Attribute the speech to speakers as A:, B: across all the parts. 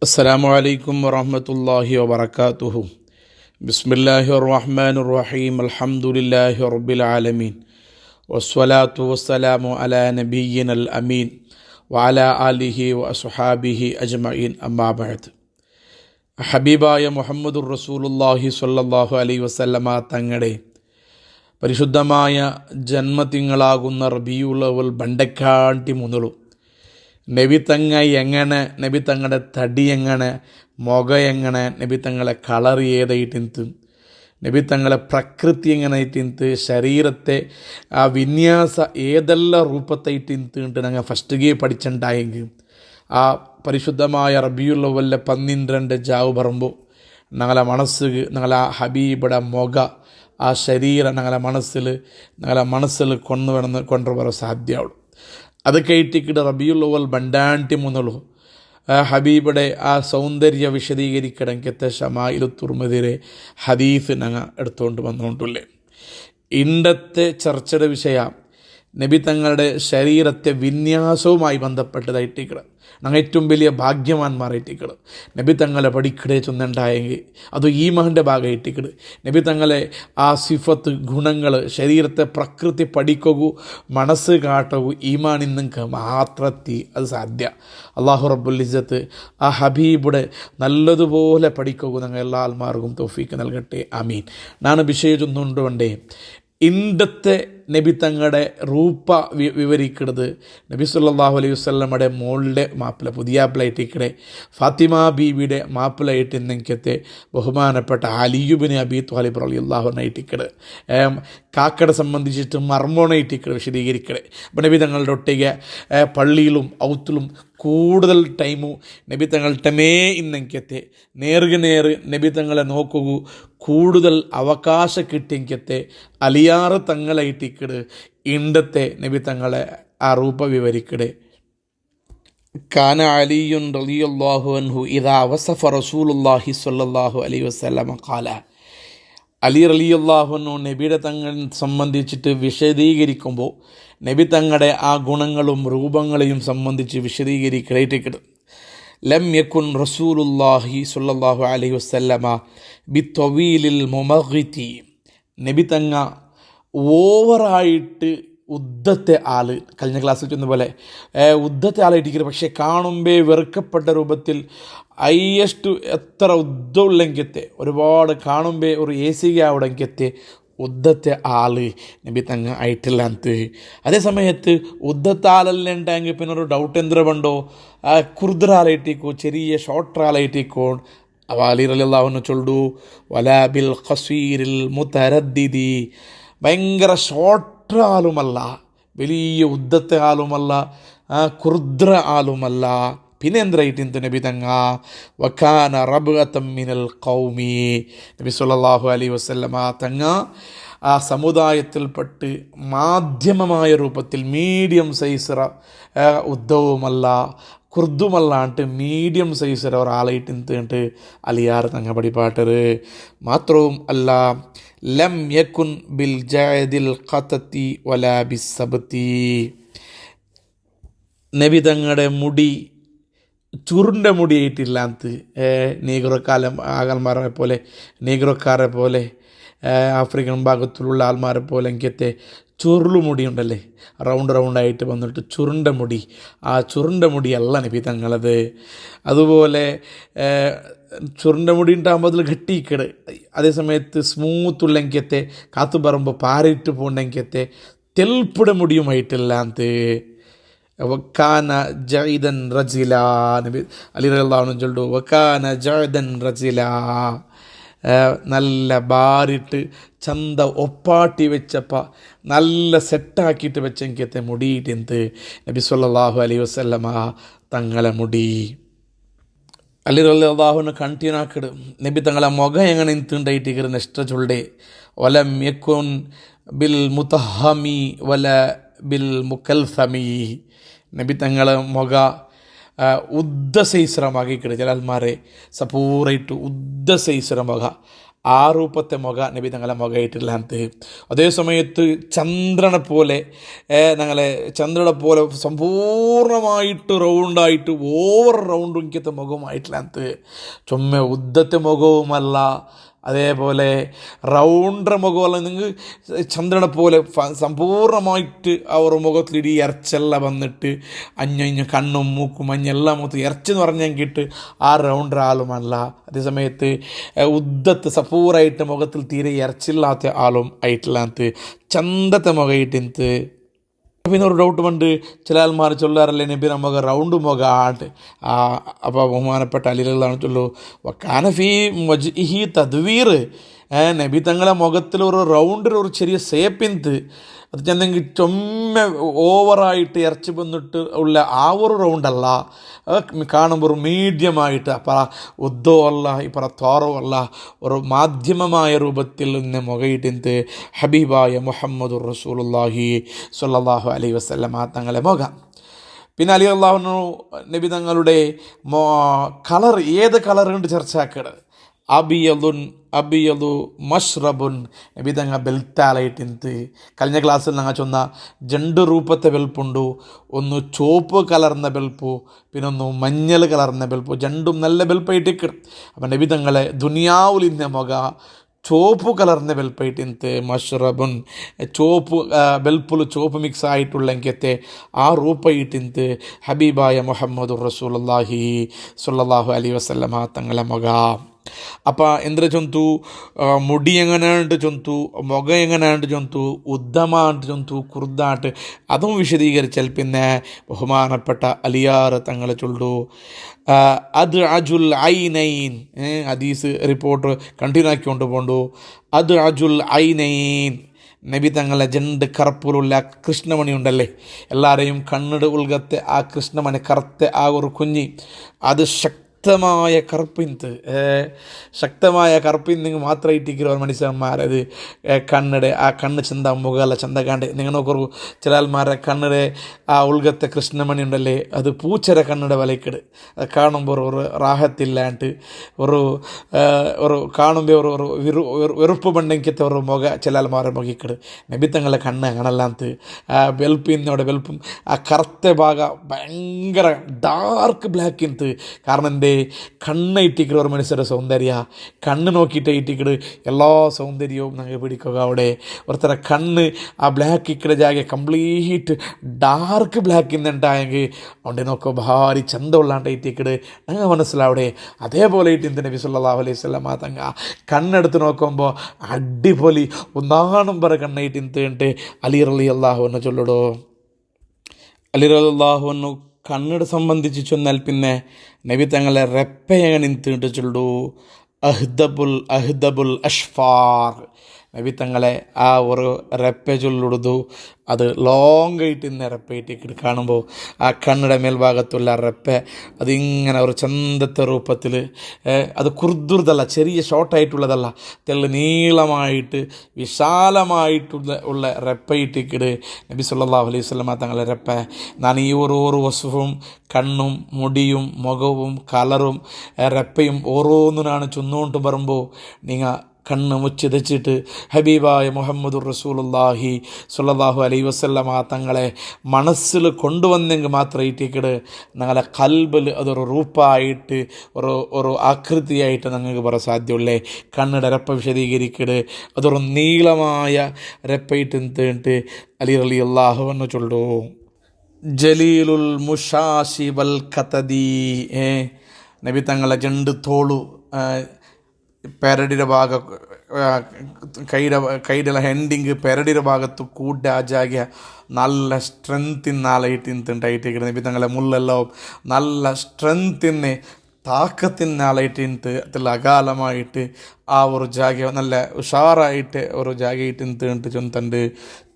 A: അസ്സലാമു അലൈക്കും വറഹ്മത്തുള്ളാഹി വബറകാതുഹു. ബിസ്മില്ലാഹിർ റഹ്മാനിർ റഹീം. അൽഹംദുലില്ലാഹി റബ്ബിൽ ആലമീൻ. വസ്സലാത്തു വസ്സലാമു അലാ നബിയ്യിനൽ അമീൻ വഅലാ ആലിഹി വഅസ്ഹാബിഹി അജ്മഈൻ. അമ്മാ ബഅദ്. ഹബീബായ മുഹമ്മദുർ റസൂലുള്ളാഹി സ്വല്ലല്ലാഹു അലൈഹി വസല്ലമ തങ്ങളുടെ പരിശുദ്ധമായ ജന്മത്തിങ്കളാകുന്ന റബീഉൽ അവ്വൽ ബണ്ടക്കാണ്ടി മുതലും നബി തങ്ങ എങ്ങനെ, നബി തങ്ങളുടെ തടി എങ്ങനെ, മുഖ എങ്ങനെ, നബി തങ്ങളെ കളർ ഏതായിട്ടിന്ത്, നബി തങ്ങളെ പ്രകൃതി എങ്ങനെ ആയിട്ടിന്ത്, ശരീരത്തെ ആ വിന്യാസ ഏതെല്ലാം രൂപത്തായിട്ടിന്ത് ഞങ്ങൾ ഫസ്റ്റ് പഠിച്ചിട്ടുണ്ടായെങ്കിൽ ആ പരിശുദ്ധമായ റബീഉൽ അവ്വലിലെ 12 ജാവ് പറയുമ്പോൾ ഞങ്ങളെ മനസ്സ്, ഞങ്ങളെ ആ ഹബീബിയുടെ മുഖ, ആ ശരീരം ഞങ്ങളെ മനസ്സിൽ കൊണ്ടുവരാൻ സാധ്യമാവുള്ളൂ. അത് കേട്ടിക്കിട്ട് റബീഉൽ അവ്വൽ ബണ്ടാണ്ടി മുന്നോളൂ ഹബീബിയുടെ ആ സൗന്ദര്യ വിശദീകരിക്കണമെങ്കിൽ ഷമായിലു തുർമദിരെ ഹദീസ് ഞങ്ങൾ എടുത്തുകൊണ്ട് വന്നുകൊണ്ടുള്ളേ. ഇന്നത്തെ ചർച്ചയുടെ വിഷയം നബി തങ്ങളുടെ ശരീരത്തെ വിന്യാസവുമായി ബന്ധപ്പെട്ടതായിട്ടിക്കണം. ഞങ്ങൾ ഏറ്റവും വലിയ ഭാഗ്യവാന്മാരായിട്ടിക്കണം. നബി തങ്ങളെ പഠിക്കടേ ചെന്നുണ്ടായെങ്കിൽ അത് ഈമാൻ്റെ ഭാഗമായിട്ടിക്കട്. നബി തങ്ങളെ ആ സിഫത്ത് ഗുണങ്ങൾ ശരീരത്തെ പ്രകൃതി പഠിക്കൂ, മനസ്സ് കാട്ടൂ, ഈമാൻ നിങ്ങൾക്ക് മാത്രത്തി അത് സാധ്യ. അള്ളാഹു റബ്ബുൽ ഇസ്സത്ത് ആ ഹബീബുടെ നല്ലതുപോലെ പഠിക്കൂ. ഞങ്ങൾ എല്ലാ ആൾമാർക്കും തൗഫീക്ക് നൽകട്ടെ, ആമീൻ. ഞാൻ വിഷയിച്ചൊന്നുകൊണ്ടേ ഇന്നത്തെ നബി തങ്ങളുടെ രൂപ വിവരിക്കുന്നത് നബി സല്ലല്ലാഹു അലൈഹി വസല്ലമയുടെ മോളുടെ മാപ്പിള പുതിയാപ്പിളായിട്ടിക്കടെ ഫാത്തിമ ബീവിയുടെ മാപ്പിളയായിട്ട് ഇന്നത്തെ ബഹുമാനപ്പെട്ട അലി ഇബ്നു അബീ ത്വാലിബ് റളിയല്ലാഹു അൻഹു ആയിട്ടിക്കടെ കാക്കടെ സംബന്ധിച്ചിട്ട് മർമ്മോണായിട്ടിക്കടെ വിശദീകരിക്കടെ. അപ്പം നബി തങ്ങളുടെ ഒട്ടിಗೆ പള്ളിയിലും ഔത്തിലും കൂടുതൽ ടൈമു നബി തങ്ങളുടെ ഇന്നെങ്കത്തെ നേർ നബി തങ്ങളെ നോക്കൂ, കൂടുതൽ അവകാശം കിട്ടിയെങ്കത്തെ അലിയാറ് തങ്ങളായിട്ടിക്കട് ഇണ്ടത്തെ നബി തങ്ങളെ ആ രൂപ വിവരിക്കടെ. കാന അലിയുൻ റളിയല്ലാഹു അൻഹു ഇദാ വസഫ റസൂലുള്ളാഹി സ്വല്ലല്ലാഹു അലൈഹി വസല്ലമ ഖാല. അലി റളിയല്ലാഹു അൻഹു നബിയുടെ തങ്ങളെ സംബന്ധിച്ചിട്ട് വിശദീകരിക്കുമ്പോൾ നബി തങ്ങളുടെ ആ ഗുണങ്ങളും രൂപങ്ങളെയും സംബന്ധിച്ച് വിശദീകരിക്കടേറ്റിക്കട്. ലം യകുൻ റസൂലുള്ളാഹി സ്വല്ലല്ലാഹു അലൈഹി വസല്ലമ ബിത്വീലിൽ മുമഗ്തി. നബി തങ്ങ ഓവറായിട്ട് ഉദ്ദത്തെ ആള്, കഴിഞ്ഞ ക്ലാസ്സിൽ ചെന്ന പോലെ ഉദ്ദത്തെ ആളായിട്ടിരിക്കുന്നത്, പക്ഷേ കാണുമ്പോൾ വെറുക്കപ്പെട്ട രൂപത്തിൽ ഹൈയസ്റ്റ് എത്ര ഉദ്ദമുള്ളെങ്കത്തെ ഒരുപാട് കാണുമ്പോൾ ഒരു AC അവിടെങ്കത്തെ ഉദ്ദത്തെ ആള് നബി തങ്ങ ആയിട്ടില്ല ಅಂತ. അതേ സമയത്ത് ഉദ്ദത്തെ ആളല്ലുണ്ടെങ്കിൽ പിന്നെ ഒരു ഡൗട്ട് എന്തിനുണ്ടോ, കുർദ്രാലായിട്ടിക്കോ, ചെറിയ ഷോർട്ടറാലായിട്ടിക്കോ. അലി റളിയല്ലാഹു അൻഹു ചൊല്ലു വലാ ബിൽ ഖസീരിൽ മുതരദ്ദിദി. ഭയങ്കര ഷോർട്ടർ ആളുമല്ല, വലിയ ഉദ്ദത്തെ ആളുമല്ല, കുർദ്ര ആളുമല്ല. പിന്നെ എന്തായിട്ടിന്ത് നബി തങ്ങ വക്കാന റബ്ഗതം മിനൽ ഖൗമി. നബി സല്ലല്ലാഹു അലൈഹി വസല്ലമ തങ്ങ ആ സമുദായത്തിൽപ്പെട്ട് മാധ്യമമായ രൂപത്തിൽ മീഡിയം സൈസറ ഉദ്ധവുമല്ല കുർദുമല്ലാണ്ട് മീഡിയം സൈസറ ഒരാളായിട്ട് അലിയാർ തങ്ങ പടിപാട്ടത്. മാത്രവും അല്ല ലം യകുൻ ബിൽ ജഅദിൽ ഖതത്തി വലാ ബിസ്സബതി. നബി തങ്ങളുടെ മുടി ചുരുണ്ട മുടിയായിട്ടില്ലാത്ത നീഗ്രോക്കാരെ പോലെ ആഫ്രിക്കൻ ഭാഗത്തിലുള്ള ആൾമാരെ പോലെ എനിക്കത്തെ ചുരുളു മുടിയുണ്ടല്ലേ, റൗണ്ടായിട്ട് വന്നിട്ട് ചുരുണ്ട മുടി, ആ ചുരുണ്ട മുടിയല്ല നബി തങ്ങളത്. അതുപോലെ ചുരുണ്ട മുടി ഉണ്ടാകുമ്പോൾ അതിൽ ഘട്ടിക്കട്. അതേസമയത്ത് സ്മൂത്തുള്ള എനിക്കത്തെ കാത്തു പറമ്പ് പാറിയിട്ട് പോകണ്ടെങ്കിലത്തെ തെൽപ്പിട മുടിയുമായിട്ടില്ലാത്ത വക്കാന ജൈദൻ റജില. നബി അലി റളിയല്ലാഹു അൻഹു ചൊല്ലു വക്കാന ജൈദൻ റജില. നല്ല ബാറിട്ട് ചന്ത ഒപ്പാട്ടി വെച്ചപ്പ നല്ല സെറ്റാക്കിയിട്ട് വെച്ചെങ്കിലത്തെ മുടിയിട്ടെന്ത് നബി സല്ലല്ലാഹു അലൈഹി വസല്ലമ തങ്ങളെ മുടി. അലി റളിയല്ലാഹു അൻഹു കണ്ടിന്യൂ ആക്കിട് നബി തങ്ങളെ മുഖം എങ്ങനെ നിന്നുണ്ടായിട്ടിരിക്കുന്ന നെക്സ്റ്റ് ചൊല്ലേ വലം യകുൻ ബിൽ മുതഹമി വല ബിൽ മുക്കൽസമി. നബി തങ്ങളെ മുഖ ഉദ്ദ സൈസറമാക്കിക്കിട്. ചില ആൾമാരെ സപൂറായിട്ട് ഉദ്ദ സൈസറ മുഖ, ആ രൂപത്തെ മുഖ നബി തങ്ങളെ മുഖയിട്ടില്ലാത്ത. അതേ സമയത്ത് ചന്ദ്രനെ പോലെ ഞങ്ങളെ ചന്ദ്രനെ പോലെ സമ്പൂർണ്ണമായിട്ട് റൗണ്ടായിട്ട് ഓവർ റൗണ്ട് ഇങ്ങനത്തെ മുഖമായിട്ടില്ലാത്ത. ചുമ്മാ ഉദ്ദത്തെ മുഖവുമല്ല, അതേപോലെ റൗണ്ടർ മുഖമല്ല. നിങ്ങൾ ചന്ദ്രനെ പോലെ സമ്പൂർണ്ണമായിട്ട് ആ ഒരു മുഖത്തിലിടി ഇറച്ചെല്ലാം വന്നിട്ട് അഞ്ഞ കണ്ണും മൂക്കും അഞ്ഞെല്ലാം മൊത്തം ഇറച്ചെന്ന് പറഞ്ഞെങ്കിട്ട് ആ റൗണ്ടർ ആളുമല്ല. അതേസമയത്ത് ഉദ്ദത്ത് സപ്പൂറായിട്ട് മുഖത്തിൽ തീരെ ഇറച്ചില്ലാത്ത ആളും ആയിട്ടില്ലാത്ത ചന്തത്തെ മുഖയിട്ടിന്ത്. പിന്നെ ഒരു ഡൗട്ട് ഉണ്ട്, ചില ആൾമാർ ചൊല്ലാറല്ലേ നബി നമുക്ക് റൗണ്ട് മുഖ ആട്ട്. അപ്പോൾ ബഹുമാനപ്പെട്ട അലികളാണ് ചൊല്ലു വക്കാനഫി മജ്ഇഹി തദ്വീർ. നബി തങ്ങളെ മുഖത്തിൽ ഒരു റൗണ്ടിൽ ഒരു ചെറിയ സേപ്പിന്ത് അത് ചെന്നെങ്കിൽ ചൊമ്മ ഓവറായിട്ട് ഇറച്ചി വന്നിട്ട് ഉള്ള ആ ഒരു റൗണ്ടല്ല, കാണുമ്പോൾ ഒരു മീഡിയമായിട്ട് അപ്പറ ഉദ്ദോ അല്ല ഇപ്പറ തോറോ അല്ല, ഒരു മാധ്യമമായ രൂപത്തിൽ നിന്ന് മുഖയിട്ടിന്ത് ഹബീബായ മുഹമ്മദുർ റസൂലുള്ളാഹി സ്വല്ലല്ലാഹു അലൈഹി വസല്ലമ തങ്ങളെ മുഖം. പിന്നെ അലി അള്ളാഹു നബി തങ്ങളുടെ കളർ ഏത് കളറുണ്ട് ചർച്ചയാക്കട്. അബിയലു മഷ്റബുൻ നബി തങ്ങ ബെൽത്താലായിട്ടിന്ത്. കഴിഞ്ഞ ക്ലാസ്സിൽ ഞങ്ങൾ ചൊന്ന 2 രൂപത്തെ ബെൽപ്പുണ്ടു. ഒന്ന് ചുവപ്പ് കലർന്ന ബെൽപ്പു, പിന്നെ ഒന്ന് മഞ്ഞൾ കലർന്ന ബെൽപ്പു. 2ഉം നല്ല ബെൽപ്പായിട്ട്. അപ്പം നബി തങ്ങളെ ദുനിയാവുലിൻ്റെ മുഖ ചുവപ്പ് കലർന്ന ബെൽപ്പായിട്ടിന്ത് മഷ്റബുൻ. ചുവപ്പ് ബെൽപ്പുൽ ചുവപ്പ് മിക്സ് ആയിട്ടുള്ള എങ്കത്തെ ആ രൂപയിട്ടിന്ത് ഹബീബായ മുഹമ്മദുർ റസൂലുള്ളാഹി സ്വല്ലല്ലാഹു അലൈഹി വസല്ലമ തങ്ങളെ മുഖ. അപ്പം എന്തിനാ ചൊന്തു മുടി എങ്ങനെയാണ്ട് ചൊന്തു, മുഖം എങ്ങനെയാണ്ട് ചൊന്തു, ഉദ്ധമാണ്ട് ചൊന്തു, കുർദാട്ട് അതും വിശദീകരിച്ചാൽ പിന്നെ ബഹുമാനപ്പെട്ട അലിയാർ തങ്ങൾ ചൊല്ലു അത് അജുൽ ഐനൈൻ. ഹദീസ് റിപ്പോർട്ട് കണ്ടിന്യൂ ആക്കിക്കൊണ്ട് പോണ്ടു. അത് അജുൽ ഐനൈൻ നബി തങ്ങളെ 2 കറുപ്പിലുള്ള കൃഷ്ണമണി ഉണ്ടല്ലേ, എല്ലാവരെയും കണ്ണിട് ഉൾഗത്തെ ആ കൃഷ്ണമണി കറുത്ത ആ ഒരു കുഞ്ഞി അത് ശക്തമായ കറുപ്പിന്ത്. ശക്തമായ കറുപ്പിന്തെങ്കിൽ മാത്രമായിട്ടിരിക്കുന്ന മനുഷ്യന്മാരത് കണ്ണിടെ ആ കണ്ണ് ചന്ത മുഖല ചന്ത കണ്ട് നിങ്ങൾ നോക്കൂ. ചില ആൾമാരെ കണ്ണിടെ ആ ഉൾഗത്തെ കൃഷ്ണമണി ഉണ്ടല്ലേ അത് പൂച്ചര കണ്ണിടെ വലയ്ക്കിട്. അത് കാണുമ്പോൾ ഒരു റാഹത്തില്ലാണ്ട് ഒരു കാണുമ്പോൾ ഒരു വെറുപ്പ് പണ്ടെങ്കിത്തെ ഒരു മുഖ ചില ആൾമാരെ മുഖിക്കിട്. നബിത്തങ്ങളെ കണ്ണ് അങ്ങനല്ലാത്ത വെൽപ്പിന്നോടെ വെൽപ്പും ആ കറുത്ത ഭാഗ ഭയങ്കര ഡാർക്ക് ബ്ലാക്കിന്ത്. കാരണം എൻ്റെ കണ്ണ് ഇട്ടിക്കിற ഒരു മനുഷ്യരുടെ സൗന്ദര്യ കണ്ണ് നോക്കിയിട്ട് ഇട്ടിക്കിട് എല്ലാ സൗന്ദര്യവും ഞങ്ങൾ പിടിക്കുക. അവിടെ ഒരുത്തര കണ്ണ് ആ ബ്ലാക്ക് ഇക്കിടെ ജാഗെ കംപ്ലീറ്റ് ഡാർക്ക് ബ്ലാക്ക് ഇന്നുണ്ടായെങ്കിൽ അവിടെ നോക്കോ ഭാരി ചന്തമുള്ളാണ്ട് ഇട്ടിക്കിട് ഞങ്ങൾ മനസ്സിലാവിടെ. അതേപോലെ ഇട്ടിന്ത് നബി സല്ലല്ലാഹു അലൈഹി വസല്ലമ തങ്ങ കണ്ണെടുത്ത് നോക്കുമ്പോൾ അടിപൊളി ഒന്നാണും പറ കണ്ണയിട്ടിന്ത് അലി റളിയല്ലാഹു അൻഹു ചൊല്ലടോ. അലി റളിയല്ലാഹു അൻഹു കണ്ണിട് സംബന്ധിച്ച് ചൊന്നാൽ പിന്നെ നബി തങ്ങളെ റെപ്പയങ്ങനെ നിന്തിട്ട് ചൊല്ലു അഹ്ദബുൽ അഷ്ഫാർ. നബി തങ്ങളെ ആ ഒരു റെപ്പ ചൊല്ലുടു അത് ലോങ് ആയിട്ട് ഇന്ന് റെപ്പയിട്ട് കാണുമ്പോൾ ആ കണ്ണിടെ മേൽഭാഗത്തുള്ള റെപ്പ അതിങ്ങനെ ഒരു ചന്തത്തെ രൂപത്തിൽ അത് കുർദുർദല്ല, ചെറിയ ഷോർട്ടായിട്ടുള്ളതല്ല, തെള്ളി നീളമായിട്ട് വിശാലമായിട്ടുള്ള റെപ്പയിട്ടിക്കിട് നബി സല്ലല്ലാഹു അലൈഹി വസല്ലമ തങ്ങളെ റെപ്പ. ഞാൻ ഈ ഓരോ വസ്തുവും കണ്ണും മുടിയും മുഖവും കളറും റെപ്പയും ഓരോന്നിനാണ് ചൊന്നുകൊണ്ട് പറയുമ്പോൾ നിങ്ങൾ കണ്ണ് മുച്ചിതച്ചിട്ട് ഹബീബായ മുഹമ്മദുർ റസൂലുള്ളാഹി സ്വല്ലല്ലാഹു അലൈഹി വസല്ലമ തങ്ങളെ മനസ്സിൽ കൊണ്ടുവന്നെങ്കിൽ മാത്രം ഇട്ടിക്കിട് ഞങ്ങളെ കൽബിൽ അതൊരു റൂപ്പായിട്ട് ഒരു ആകൃതിയായിട്ട് ഞങ്ങൾക്ക് പറയാൻ സാധ്യമുള്ളേ. കണ്ണിടെ റെപ്പ വിശദീകരിക്കിട് അതൊരു നീളമായ റെപ്പയിട്ട് എന്തിട്ട് അലി റളിയല്ലാഹു അൻഹു ചൊല്ലു ജലീലുൽ മുഷാശി വൽ ഖതദി. നബി തങ്ങളെ 2 തോളു പെരടിയുടെ ഭാഗം കൈയുടെ ഹെൻഡിങ് പെരടിയുടെ ഭാഗത്ത് കൂട്ട ആ ജാഗ്യ നല്ല സ്ട്രെങ്ത്തിനാളായിട്ട് നബി തങ്ങളെ മുള്ളെല്ലാം നല്ല സ്ട്രെങ്ത്തിന് താക്കത്തിനാളായിട്ട് അതിൽ അകാലമായിട്ട് ആ ഒരു ജാഗ നല്ല ഉഷാറായിട്ട് ഒരു ജാഗയിട്ട് ചൊന്തണ്ട്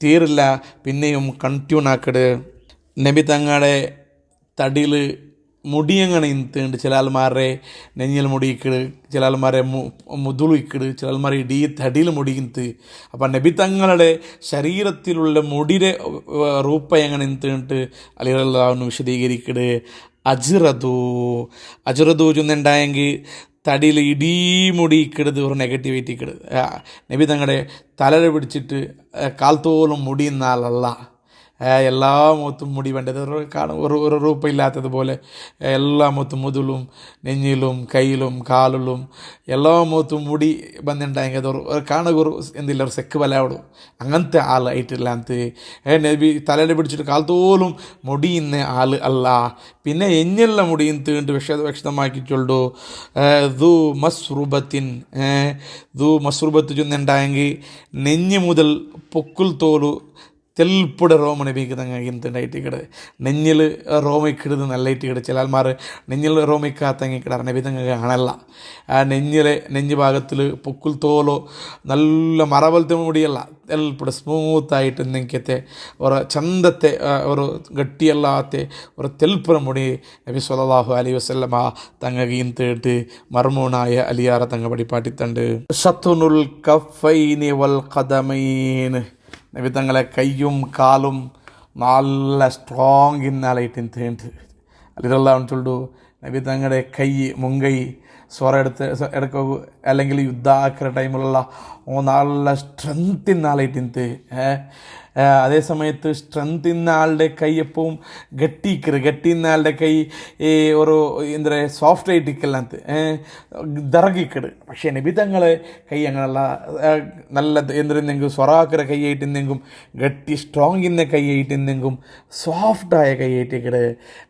A: തീരില്ല. പിന്നെയും കൺട്യൂണാക്കട് നബി തങ്ങളുടെ തടിയിൽ മുടിയങ്ങനെ ഇന്തുണ്ട്. ചില ആൾമാരെ നെഞ്ഞിൽ മുടിയിക്കിട്, ചില ആൾമാരെ മുതുളിക്കിട്, ചില ആൾമാരെ ഇടീ തടിയിൽ മുടിയിന്ത്. അപ്പം നബി തങ്ങളുടെ ശരീരത്തിലുള്ള മുടിയുടെ രൂപ എങ്ങനെ ഇന്തുണ്ട് അലി റളിയല്ലാഹു അൻഹു വിശദീകരിക്കിട് അജ്റദു ചൊന്നുണ്ടായെങ്കിൽ തടിയിൽ ഇടീമുടി ഇക്കിടത് ഒരു നെഗറ്റിവിറ്റി ഇക്കിടത് നബി തങ്ങളുടെ തലയിൽ പിടിച്ചിട്ട് കാൽത്തോലും മുടിയുന്ന ആളല്ല. എല്ലാ മുഖത്തും മുടി വേണ്ടത് ഒരു രൂപമില്ലാത്തതുപോലെ എല്ലാ മുഖത്തും മുതലും നെഞ്ഞിലും കയ്യിലും കാലിലും എല്ലാ മുഖത്തും മുടി ಬಂದುണ്ടായെങ്കിൽ ಅದು കാണുക ഒരു എന്തില്ല ഒരു സെക്ക് വലയാവിടും അങ്ങനത്തെ ആളായിട്ടില്ല. നബി തലയിൽ പിടിച്ചിട്ട് കാലത്തോലും മുടിയുന്ന ആൾ അല്ല. പിന്നെ എഞ്ഞെല്ല മുടിയും തീണ്ട് വ്യക്തമാക്കിച്ചുള്ളൂ. ദു മസ്റുബത്ത് ചൊന്നുണ്ടായെങ്കിൽ നെഞ്ഞ് മുതൽ പൊക്കുൽ തോലു തെൽപ്പുടെ രോമ നബിക്ക് തങ്ങിട്ടുണ്ടായിട്ടിക്കട് നെഞ്ഞിൽ രോമിക്കിടുന്നത് നല്ലതായിട്ടിക്കട്. ചില ആൾമാർ നെഞ്ഞിൽ രോമിക്കാത്തങ്ങിക്കിടാറ് നബി തങ്ങ കാണല്ല. നെഞ്ഞ് ഭാഗത്തിൽ പൊക്കുൽ തോലോ നല്ല മറവലത്തെ മുടിയല്ല തെൽപ്പുടെ സ്മൂത്തായിട്ട് നിൽക്കത്തെ ഒരു ചന്തത്തെ ഒരു ഗട്ടിയല്ലാത്ത ഒരു തെൽപ്പുറ മുടി നബി സല്ലല്ലാഹു അലൈഹി വസല്ലമ തങ്ങ ഇന്തിട്ട് മർമൂണായ അലിയാറ തങ്ങ പടിപ്പാട്ടിത്തണ്ട്. ഷത്തുനുൽ കഫൈനി വൽ ഖദമൈൻ നബി തങ്ങളെ കയ്യും കാലും നല്ല സ്ട്രോങ് ഇന്നാലായിട്ട് തേണ്ട് അലിറല്ല ചൊല്ലു. നബി തങ്ങളുടെ കൈ മുൻകൈ എടുക്കുക അല്ലെങ്കിൽ യുദ്ധ ആക്കുന്ന ടൈമിലുള്ള നല്ല സ്ട്രെങ്ത് ഇന്നാലായിട്ട് അതേ സമയത്ത് സ്ട്രെങ്ത് ഇന്ന ആളുടെ കൈ എപ്പോഴും ഗട്ടിന്ന ആളുടെ കൈ ഒരു എന്താ സോഫ്റ്റ് ആയിട്ടിക്കല്ലാത്ത ദറകിക്കട്. പക്ഷേ നബി തങ്ങളെ കൈ അങ്ങനെയുള്ള നല്ല എന്തിരുന്നെങ്കും സൊറാക്കിற കൈ ആയിട്ടിന്നെങ്കും ഗട്ടി സ്ട്രോങ് ഇന്ന കൈ ആയിട്ടിന്നെങ്കും സോഫ്റ്റായ കൈ ആയിട്ടിക്കട്.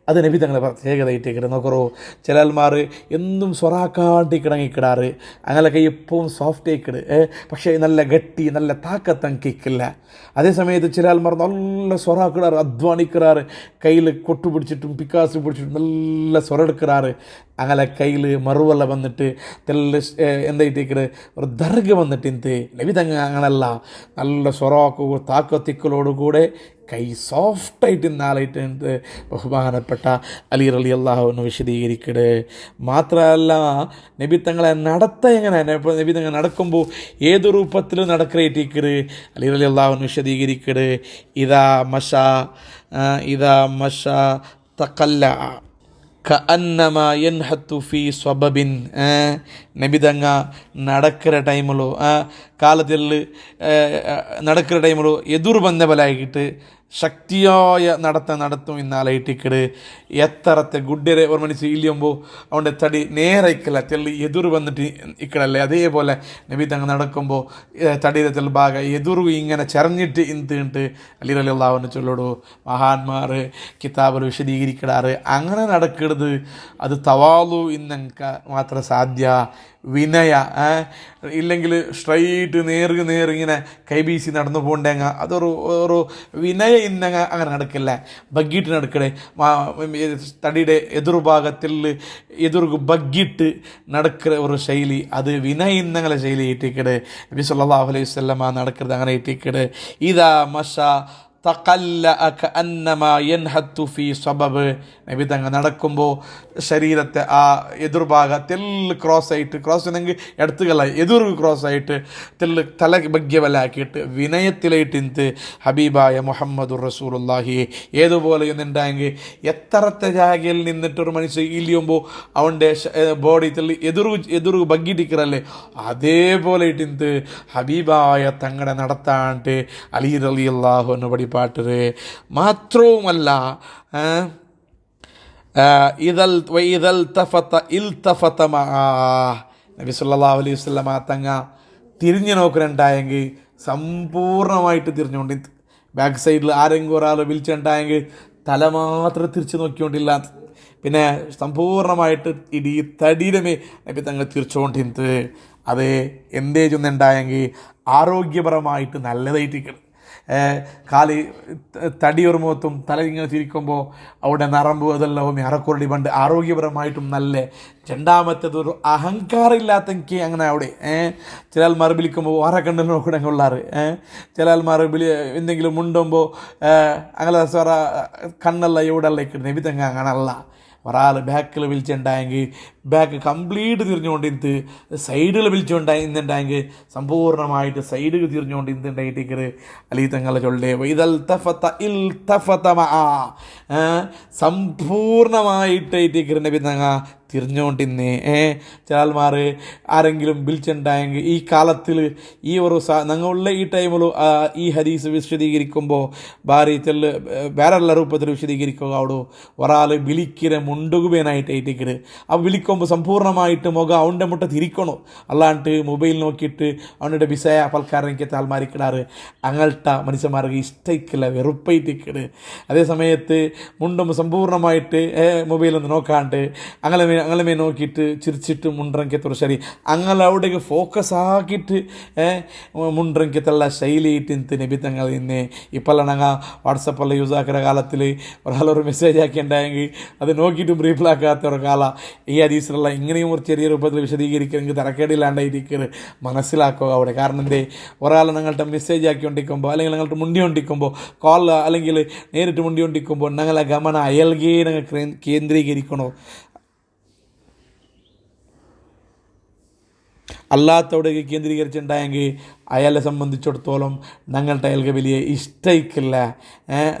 A: അത് നബി തങ്ങളെ പ്രത്യേകത ആയിട്ടിക്കട്. നോക്കറോ ചില ആൾമാർ എന്തും സൊറാക്കാണ്ടിക്കിടങ്ങിക്കിടാറ് അങ്ങനെ കൈ എപ്പോഴും സോഫ്റ്റ് ആയിക്കിട്. പക്ഷേ നല്ല ഗട്ടി നല്ല താക്കത്തങ്കിക്കില്ല. അതേ സമയത്ത് ചില ആൾമാർ നല്ല സ്വറാക്കിടാറ് അധ്വാനിക്കിറാറ് കയ്യിൽ കൊട്ടു പിടിച്ചിട്ടും പിക്കാസ് പിടിച്ചിട്ടും നല്ല സ്വരെടുക്കിറാറ് അങ്ങനെ കയ്യിൽ മറുവല്ല വന്നിട്ട് തെല്ല എന്തായിട്ടേക്കട് ഒരു ദർഗ വന്നിട്ട് നബി തങ്ങ അങ്ങനല്ല നല്ല സ്വറാക്കു താക്കത്തിക്കലോടുകൂടെ കൈ സോഫ്റ്റായിട്ട് ഇന്നാലായിട്ട് ബഹുമാനപ്പെട്ട അലി റളിയല്ലാഹു അൻഹു വിശദീകരിക്കട്. മാത്രമല്ല നബി തങ്ങളെ നടത്ത എങ്ങനെ നബി തങ്ങൾ നടക്കുമ്പോൾ ഏത് രൂപത്തിൽ നടക്കറേറ്റിക്കട് അലി റളിയല്ലാഹു അൻഹു വിശദീകരിക്കട്. ഇതാ മഷ തഖല്ല കഅന്നമ യൻഹത്തു ഫീ സ്വബബിൻ. നബി തങ്ങ നടக்கிற ടൈമിലോ കാലത്തിൽ നടக்கிற ടൈമിലോ എതിർ ബന്ധ ബലായിട്ട് ശക്തിയായ നടത്തും ഇന്നാലായിട്ടിക്കട്. എത്തറത്തെ ഗുഡ്ഡരെ ഒരു മനുഷ്യൻ ഇല്ലുമ്പോൾ അവൻ്റെ തടി നേരയിക്കല്ല തെള്ളി എതിർ വന്നിട്ട് ഇക്കടല്ലേ. അതേപോലെ നബി തങ്ങ നടക്കുമ്പോൾ തടിയുടെ തെൽ ഭാഗ എതിർ ഇങ്ങനെ ചെറഞ്ഞിട്ട് ഇന്തിട്ട് അലി റളിയല്ലാഹു അൻഹു ചൊല്ലോടു മഹാന്മാർ കിതാബിൽ വിശദീകരിക്കടാറ്. അങ്ങനെ നടക്കരുത്. അത് തവാലു ഇന്നങ്ക മാത്രം സാധ്യ വിനയ ഇല്ലെങ്കിൽ സ്ട്രൈറ്റ് നേരിങ്ങനെ കൈബീസി നടന്നു പോകണ്ടേങ്ങ അതൊരു വിനയ ഇന്നങ്ങ അങ്ങനെ നടക്കില്ല. ബഗ്ഗിട്ട് നടക്കണേ തടിയുടെ എതിർഭാഗത്തിൽ ബഗ്ഗിട്ട് നടക്കുന്ന ഒരു ശൈലി അത് വിനയ ഇന്നങ്ങളെ ശൈലി ഏറ്റിക്കട്. നബി സല്ലല്ലാഹു അലൈഹി വസല്ലമ നടക്കുന്നത് അങ്ങനെ ഏറ്റിക്കട്. ഇദാ മഷ തഖല്ല കഅന്നമ യൻഹത്തു ഫീ സബബ്. നബി തങ്ങ നടക്കുമ്പോൾ ശരീരത്തെ ആ എതിർഭാഗ തെല്ല് ക്രോസ് എന്നെങ്കിൽ എടുത്തുകല്ല എതിർ ക്രോസായിട്ട് തെല്ല് തല ഭഗ്യവലാക്കിയിട്ട് വിനയത്തിലായിട്ട് ഹബീബായ മുഹമ്മദുർ റസൂലുള്ളാഹി ഏതുപോലെ എന്നുണ്ടായെങ്കിൽ എത്രത്തെ ജാഗയിൽ നിന്നിട്ടൊരു മനുഷ്യൻ ഇല്ലിയുമ്പോൾ അവൻ്റെ ബോഡി തെല്ല് എതിർ ഭഗ്ഗിട്ടിക്കറല്ലേ അതേപോലെ ഇട്ടിന്ത് ഹബീബായ തങ്ങളെ നടത്താണ്ട് അലി റളിയല്ലാഹു അൻഹു പഠിപ്പാട്ടത്. മാത്രവുമല്ല നബി സല്ലല്ലാഹു അലൈഹി വസല്ലമ തങ്ങ തിരിഞ്ഞു നോക്കുന്നുണ്ടായെങ്കിൽ സമ്പൂർണ്ണമായിട്ട് തിരിഞ്ഞുകൊണ്ട് ബാക്ക് സൈഡിൽ ആരെങ്കിലും ഒരാൾ വിളിച്ചിട്ടുണ്ടായെങ്കിൽ തല മാത്രം തിരിച്ചു നോക്കിക്കൊണ്ടില്ല. പിന്നെ സമ്പൂർണ്ണമായിട്ട് ഇടീ തടിയുമേ നബി തങ്ങൾ തിരിച്ചുകൊണ്ടിരുന്നത്. അത് എന്തേ ചെന്നുണ്ടായെങ്കിൽ ആരോഗ്യപരമായിട്ട് നല്ലതായിട്ടിരിക്കണം. കാല് തടിയൊരു മുഖത്തും തല ഇങ്ങനെ തിരിക്കുമ്പോൾ അവിടെ നറമ്പ് അതെല്ലാം ഇറക്കുറടി പണ്ട് ആരോഗ്യപരമായിട്ടും നല്ല. രണ്ടാമത്തേതൊരു അഹങ്കാരം ഇല്ലാത്തെങ്കിൽ അങ്ങനെ അവിടെ ചില ആൾമാർ വിളിക്കുമ്പോൾ വേറെ കണ്ണിൽ നോക്കിടെ കൊള്ളാറ്. ചില ആൾമാർ എന്തെങ്കിലും മുണ്ടുമ്പോൾ അങ്ങനെ സ്വറ കണ്ണല്ല എവിടെല്ല നബി തങ്ങ അങ്ങനല്ല. ഒരാൾ ബാക്കിൽ വിളിച്ചുണ്ടായെങ്കിൽ ബാക്ക് കംപ്ലീറ്റ് തിരിഞ്ഞുകൊണ്ട് സൈഡിൽ വിളിച്ചുകൊണ്ടായിരുന്നുണ്ടായെങ്കിൽ സമ്പൂർണ്ണമായിട്ട് സൈഡിൽ തിരിഞ്ഞുകൊണ്ട് ഇന്തുണ്ടായിട്ടിക്കറ് അലി തങ്ങളെ ചൊല്ലേ ഇതൽ സമ്പൂർണ്ണമായിട്ട് നബി തങ്ങ തിരിഞ്ഞുകൊണ്ടിന്നേ ചില ആൾമാർ ആരെങ്കിലും വിളിച്ചിട്ടുണ്ടായെങ്കിൽ ഈ കാലത്തിൽ ഈ ഒരു ഞങ്ങളുള്ള ഈ ടൈമിൽ ഈ ഹദീസ് വിശദീകരിക്കുമ്പോൾ വേറെയുള്ള രൂപത്തിൽ വിശദീകരിക്കുക അവിടെ ഒരാൾ വിളിക്കിற മുണ്ടുകുബേനായിട്ട് ഏറ്റിക്കട് ആ വിളിക്കുമ്പോൾ സമ്പൂർണ്ണമായിട്ട് മുഖം അവൻ്റെ മുട്ട തിരിക്കണോ അല്ലാണ്ട് മൊബൈൽ നോക്കിയിട്ട് അവനുടെ വിസയ പൽക്കാരനിക്കത്തെ ആൾമാരിക്കിടാറ് അങ്ങനത്തെ മനുഷ്യന്മാർക്ക് ഇഷ്ടയിക്കില്ല വെറുപ്പയിട്ടിക്കട്. അതേ സമയത്ത് മുണ്ടും സമ്പൂർണ്ണമായിട്ട് മൊബൈലൊന്ന് നോക്കാണ്ട് അങ്ങനെ നോക്കിയിട്ട് ചിരിച്ചിട്ട് മുണ്ടറങ്കത്തൊരു ശരി അങ്ങനെ അവിടേക്ക് ഫോക്കസ് ആക്കിയിട്ട് മുണ്ടറങ്കത്തുള്ള ശൈലിയിട്ട് നബി തങ്ങൾ ഇന്ന് ഇപ്പോഴല്ല ഞങ്ങൾ വാട്സപ്പെല്ലാം യൂസ് ആക്കുന്ന കാലത്തിൽ ഒരാളൊരു മെസ്സേജ് ആക്കിയിട്ടുണ്ടായെങ്കിൽ അത് നോക്കിയിട്ടും റീപ്ലാക്കാത്ത ഒരു കാലം ഈ ഹദീസിലുള്ള ഇങ്ങനെയും ഒരു ചെറിയ രൂപത്തിൽ വിശദീകരിക്കണമെങ്കിൽ തരക്കേടില്ലാണ്ടായിരിക്കരുത് മനസ്സിലാക്കുക അവിടെ. കാരണം എന്തേ ഒരാൾ ഞങ്ങളുടെ മെസ്സേജ് ആക്കിക്കൊണ്ടിരിക്കുമ്പോൾ അല്ലെങ്കിൽ ഞങ്ങളുടെ മുണ്ടി കൊണ്ടിരിക്കുമ്പോൾ കോൾ അല്ലെങ്കിൽ നേരിട്ട് മുണ്ടി കൊണ്ടിരിക്കുമ്പോൾ ഞങ്ങളെ ഗമനം അയൽകെ ഞങ്ങൾ കേന്ദ്രീകരിക്കണോ. അല്ലാത്തവിടേക്ക് കേന്ദ്രീകരിച്ചിട്ടുണ്ടായെങ്കിൽ അയാളെ സംബന്ധിച്ചിടത്തോളം ഞങ്ങളുടെ അയാൾക്ക് വലിയ ഇഷ്ടയിക്കില്ല.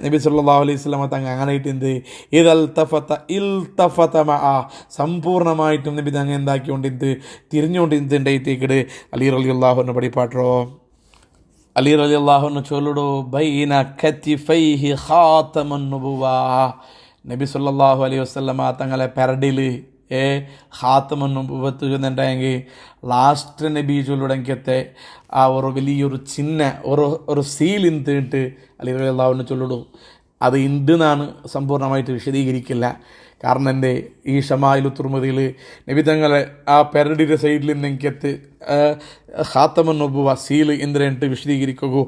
A: നബി സല്ലല്ലാഹു അലൈഹി വസല്ലമ തങ്ങൾ അങ്ങനെ ഇട്ടുണ്ട് സമ്പൂർണ്ണമായിട്ടും നബി തങ്ങൾ എന്താക്കിക്കൊണ്ടിരുന്നത് തിരിഞ്ഞുകൊണ്ടിരുന്നുണ്ടായിട്ടേക്കിട്. അലി റളിയല്ലാഹുവിനെ പഠിപ്പാട്ടോ. അലി റളിയല്ലാഹുവിനെ ചൊല്ലുടോ ബൈന കത്തിഫൈഹി ഖാതമുൻ നുബുവ്വ. നബി സല്ലല്ലാഹു അലൈഹി വസല്ലമ തങ്ങളെ പെരടിൽ ഖാതമുൻ നുബുവ്വത്ത് ചെന്നിട്ടുണ്ടെങ്കിൽ ലാസ്റ്റ് നബി ചൊല്ലുടങ്കത്തെ ആ ഒരു വലിയൊരു ചിഹ്ന ഒരു സീലിൻ തീട്ട് അലി റളിയല്ലാഹുവിനെ ചൊല്ലുടൂ. അത് ഉണ്ടെന്നാണ് സമ്പൂർണ്ണമായിട്ട് വിശദീകരിക്കില്ല. കാരണം എൻ്റെ ഈ ഷമായിലു തുർമതിയിൽ നബി തങ്ങളെ ആ പെരടിയുടെ സൈഡിൽ നിന്നെനിക്കത്ത് ഖാതമുൻ നുബുവ്വ സീൽ എന്തിനായിട്ട് വിശദീകരിക്കുകയോ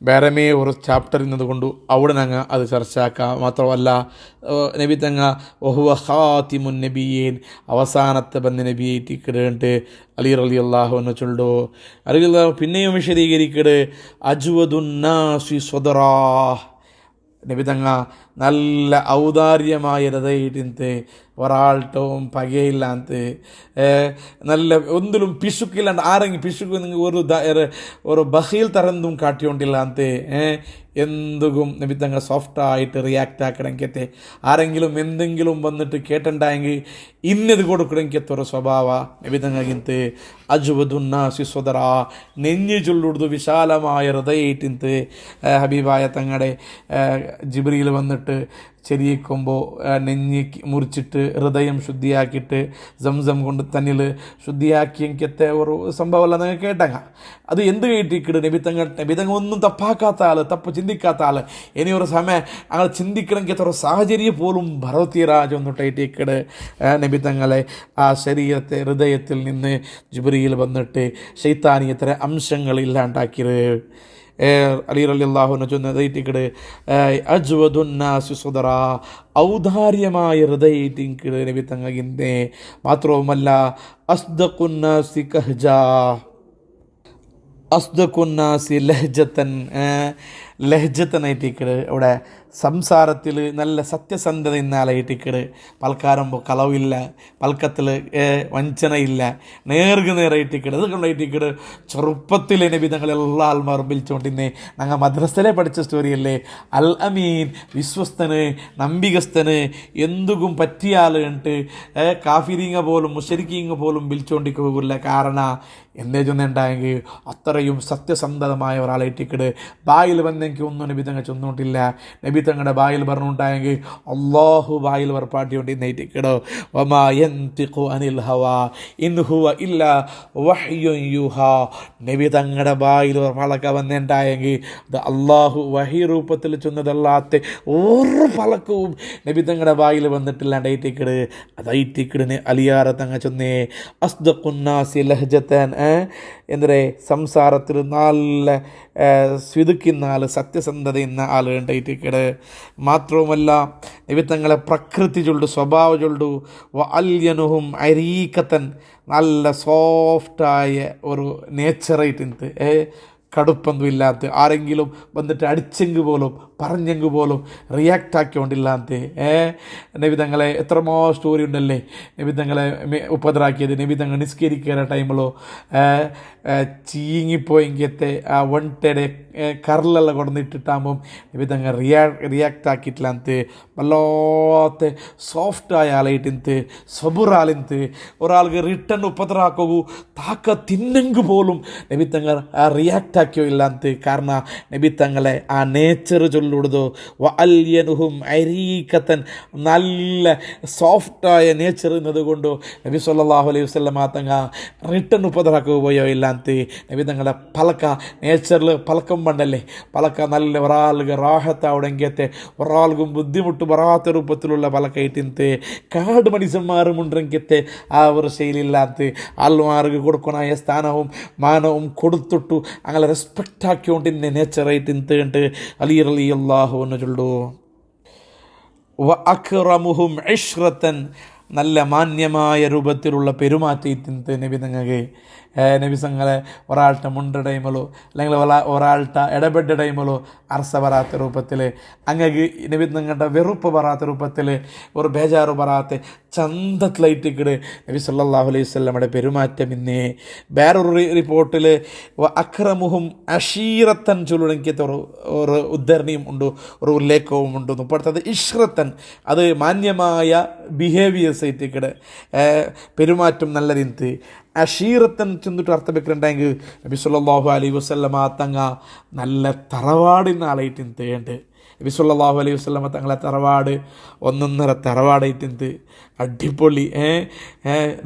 A: വേറമേ ഒരു ചാപ്റ്റർ ഇന്നതുകൊണ്ട് അവിടെ ഞങ്ങൾ അത് ചർച്ചയാക്കാം. മാത്രമല്ല നബി തങ്ങ വഹുവ ഖാതിമുൻ നബിയീൻ അവസാനത്തെ ബന്ധ നബിയായിട്ട് കിടന്നിട്ട് അലി റളിയല്ലാഹു അൻഹു ചൊല്ലു. അലി റളിയല്ലാഹു പിന്നെയും വിശദീകരിക്കട് അജ്വദുന്നാസി സ്വദറാ. നബി തങ്ങ നല്ല ഔദാര്യമായ ഹൃദയത്തിൻ്റെ ഒരാൾട്ടവും പകയില്ലാത്ത നല്ല ഒന്നിലും പിശുക്കില്ലാണ്ട് ആരെങ്കിലും പിശുക്ക് നിങ്ങൾ ഒരു ബഹീൽ തരന്തും കാട്ടിക്കൊണ്ടില്ലാത്ത എന്തും നബി തങ്ങൾ സോഫ്റ്റായിട്ട് റിയാക്റ്റ് ആക്കണമെങ്കിൽ ആരെങ്കിലും എന്തെങ്കിലും വന്നിട്ട് കേട്ടിട്ടുണ്ടായെങ്കിൽ ഇന്നത് കൊടുക്കണമെങ്കിൽ ഒരു സ്വഭാവ നബി തങ്ങൾക്കിಂತ അജ്വദുന്നാസി സ്വദറ നെഞ്ഞു ചൊല്ലുടുത്തു വിശാലമായ ഹൃദയത്തിൻ്റെ ഹബീബായ തങ്ങളുടെ ജിബ്രീൽ വന്നിട്ട് ചെരിയിക്കുമ്പോൾ നെഞ്ഞി മുറിച്ചിട്ട് ഹൃദയം ശുദ്ധിയാക്കിയിട്ട് സംസം കൊണ്ട് തന്നിൽ ശുദ്ധിയാക്കിയെങ്കിലത്തെ ഒരു സംഭവമല്ല നിങ്ങൾ കേട്ടങ്ങ. അത് എന്ത് കേട്ടിക്കിട് നബിതങ്ങ ഒന്നും തപ്പാക്കാത്ത ആൾ തപ്പ് ചിന്തിക്കാത്ത ആൾ ഇനി ഒരു സമയം അങ്ങനെ ചിന്തിക്കണമെങ്കിൽ ഒരു സാഹചര്യം പോലും ഭരവതീരാജ് ഒന്നിട്ടേറ്റിക്കിട് നബിതങ്ങളെ ആ ശരീരത്തെ ഹൃദയത്തിൽ നിന്ന് ജിബ്രീൽ വന്നിട്ട് ശൈത്താനിയത്തിലെ അംശങ്ങൾ ഇല്ലാണ്ടാക്കിയത്. അലി റളിയല്ലാഹുവിനെ ചൊന്നതേറ്റിക്കിട് അജ്വദുന്നാസി സ്വദറ ഔദാര്യമായ ഹൃദയത്തിക്കിട് നബി തങ്ങകിൻ്റെ. മാത്രവുമല്ല അസ്ദഖുന്നാസി കഹ്ജാ അസ്ദഖുന്നാസി ലഹ്ജത്തൻ ലഹ്ജത്തനായിട്ടിക്കട് അവിടെ സംസാരത്തിൽ നല്ല സത്യസന്ധത ഇന്നാലായിട്ടിക്കട് പൽക്കാരമ്പോൾ കളവില്ല പൽക്കത്തിൽ വഞ്ചനയില്ല നേർക്കുനേറായിട്ടിക്കട് അത് കൊണ്ടായിട്ടിക്കട് ചെറുപ്പത്തിൽ നബി തങ്ങളെല്ലാ ആൾമാരും വിളിച്ചുകൊണ്ടിരുന്നേ. ഞങ്ങൾ മദ്രസയിലെ പഠിച്ച സ്റ്റോറിയല്ലേ അൽ അമീൻ വിശ്വസ്തന് നമ്പികസ്ഥന് എന്തും പറ്റിയ ആൾ കണ്ടിട്ട് കാഫിരിങ്ങ പോലും മുശരിക്കിങ്ങ പോലും വിളിച്ചുകൊണ്ടിരിക്കില്ല. കാരണം എന്തേ ചൊന്നുണ്ടായെങ്കിൽ അത്രയും സത്യസന്ധതമായ ഒരാളായിട്ടിക്കട് ബായിൽ വന്നെങ്കിൽ ഒന്നും നബി തങ്ങൾ ചൊന്നോട്ടില്ല. നബി തങ്ങളുടെ ബായിൽ പറഞ്ഞുണ്ടായെങ്കിൽ അള്ളാഹു ബായിൽ വർപ്പാട്ടിക്കൊണ്ടിരുന്നേറ്റിക്കടോ വമാ യൻതിഖു അനിൽ ഹവാ ഇൻ ഹുവ ഇല്ലാ വഹ്യുൻ യുഹാ. നബി തങ്ങളുടെ ബായിൽ പളക്ക വന്നിട്ടുണ്ടായെങ്കിൽ അത് അള്ളാഹു വഹി രൂപത്തിൽ ചൊന്നതല്ലാത്ത ഒരു പളക്കവും നബി തങ്ങളുടെ ബായിൽ വന്നിട്ടില്ലാണ്ടായിട്ടിക്കട്. അതായിട്ടിക്കടിന് അലിയാറ തങ്ങ ചൊന്നേ അസ്ദഖുന്നാസി ലഹ്ജത്തൻ എന്തേ സംസാരത്തിൽ നല്ല സ്വീതുക്കുന്ന ആൾ സത്യസന്ധത എന്ന ആൾ ഉണ്ടായിട്ടിക്കട്. മാത്രവുമല്ല നബി തങ്ങളെ പ്രകൃതി ചൊല്ലു സ്വഭാവ ചൊല്ലു അല്യനുഹും അരീക്കത്തൻ നല്ല സോഫ്റ്റായ ഒരു നേച്ചറായിട്ട് കടുപ്പൊന്നും ഇല്ലാത്ത ആരെങ്കിലും വന്നിട്ട് അടിച്ചെങ്കിൽ പോലും പറഞ്ഞെങ്കിൽ പോലും റിയാക്ട് ആക്കിക്കൊണ്ടില്ലാത്ത നബി തങ്ങളെ എത്രമോ സ്റ്റോറി ഉണ്ടല്ലേ നബി തങ്ങളെ ഉപദ്രാക്കിയത്. നബി തങ്ങൾ നിസ്കരിക്കുന്ന ടൈമിലോ ചീങ്ങിപ്പോയെങ്കിലത്തെ ആ ഒണ്ടയുടെ കറലെല്ലാം കൊടുന്നിട്ടിട്ടാകുമ്പം നബി തങ്ങൾ റിയാക്ട് ആക്കിയിട്ടില്ലാത്ത വല്ലാത്ത സോഫ്റ്റായ ആളായിട്ടിന്ത് സബുറാലിന്ത് ഒരാൾക്ക് റിട്ടേൺ ഉപദ്രാക്കൂ താക്ക തിന്നെങ്കിൽ പോലും നബി തങ്ങൾ റിയാക്ട് ആക്കിയോ ഇല്ലാത്ത കാരണം നബി തങ്ങളെ ആ നേച്ചർ ചൊല്ലുടതോ വഅൽയനുഹും അരീക്കത്തൻ നല്ല സോഫ്റ്റായ നേച്ചർ എന്നതുകൊണ്ടോ നബി സല്ലല്ലാഹു അലൈഹി വസല്ലം തങ്ങ റിട്ടേൺ ഉപദ്രാക്കുക പോയോ ഇല്ലാത്ത നബി തങ്ങളുടെ പലക്ക നേച്ചറിൽ പലക്കം പണ്ടല്ലേ പലക്ക നല്ല ഒരാൾക്ക് റാഹത്താവുടെങ്കത്തെ ഒരാൾക്കും ബുദ്ധിമുട്ട് വരാത്ത രൂപത്തിലുള്ള പലക്കയിട്ടിന്ത് കാട് മനുഷ്യന്മാരുമുണ്ടെങ്കത്തെ ആ ഒരു ശൈലിയില്ലാത്ത ആൾമാർക്ക് കൊടുക്കണായ സ്ഥാനവും മാനവും കൊടുത്തിട്ടു അങ്ങനെ റെസ്പെക്റ്റ് ആക്കിക്കൊണ്ടിന്നെ നേച്ചറായിട്ട് ഇന്ത് അലി റളിയല്ലാഹു അൻഹു ചൊല്ലു. വ അക്റമുഹും ഇശ്റത്തൻ നല്ല മാന്യമായ രൂപത്തിലുള്ള പെരുമാറ്റത്തിൻ്റെ നബി തങ്ങൾക്ക് നബി തങ്ങളെ ഒരാളുടെ മുണ്ടടൈമലോ അല്ലെങ്കിൽ ഒരാളുടെ ഇടപെട്ട ടൈമലോ അർസ വരാത്ത രൂപത്തിൽ അങ്ങക്ക് നബി തങ്ങളുടെ വെറുപ്പ് വരാത്ത രൂപത്തിൽ ഒരു ബേജാറ് വരാത്ത ചന്തത്തിലായിട്ടിക്കട് നബി സല്ലല്ലാഹു അലൈഹി വസല്ലമയുടെ പെരുമാറ്റം. ഇന്നേ വേറൊരു റിപ്പോർട്ടിൽ അക്രമുഹും അഷീറത്തൻ ചൊല്ലുണെങ്കിൽ ഒരു ഉദ്ധരണിയും ഉണ്ട്, ഒരു ഉല്ലേഖവും ഉണ്ട്. ഇപ്പോഴത്തത് ഇഷ്റത്തൻ അത് മാന്യമായ ബിഹേവിയേഴ്സ് ആയിട്ടിക്കട് പെരുമാറ്റം നല്ലതിന്ത്. അഷീറത്തൻ ചെന്നിട്ട് അർത്ഥം വെക്കുന്നുണ്ടെങ്കിൽ നബി സല്ലല്ലാഹു അലൈഹി വസല്ലമ തങ്ങ നല്ല തറവാടിന് ആളായിട്ടിന്ത് ഉണ്ട്. നബി സല്ലല്ലാഹു അലൈഹി വസല്ലമ തങ്ങളെ തറവാട് ഒന്നൊന്നര തറവാടായിട്ടിന്ത് അടിപൊളി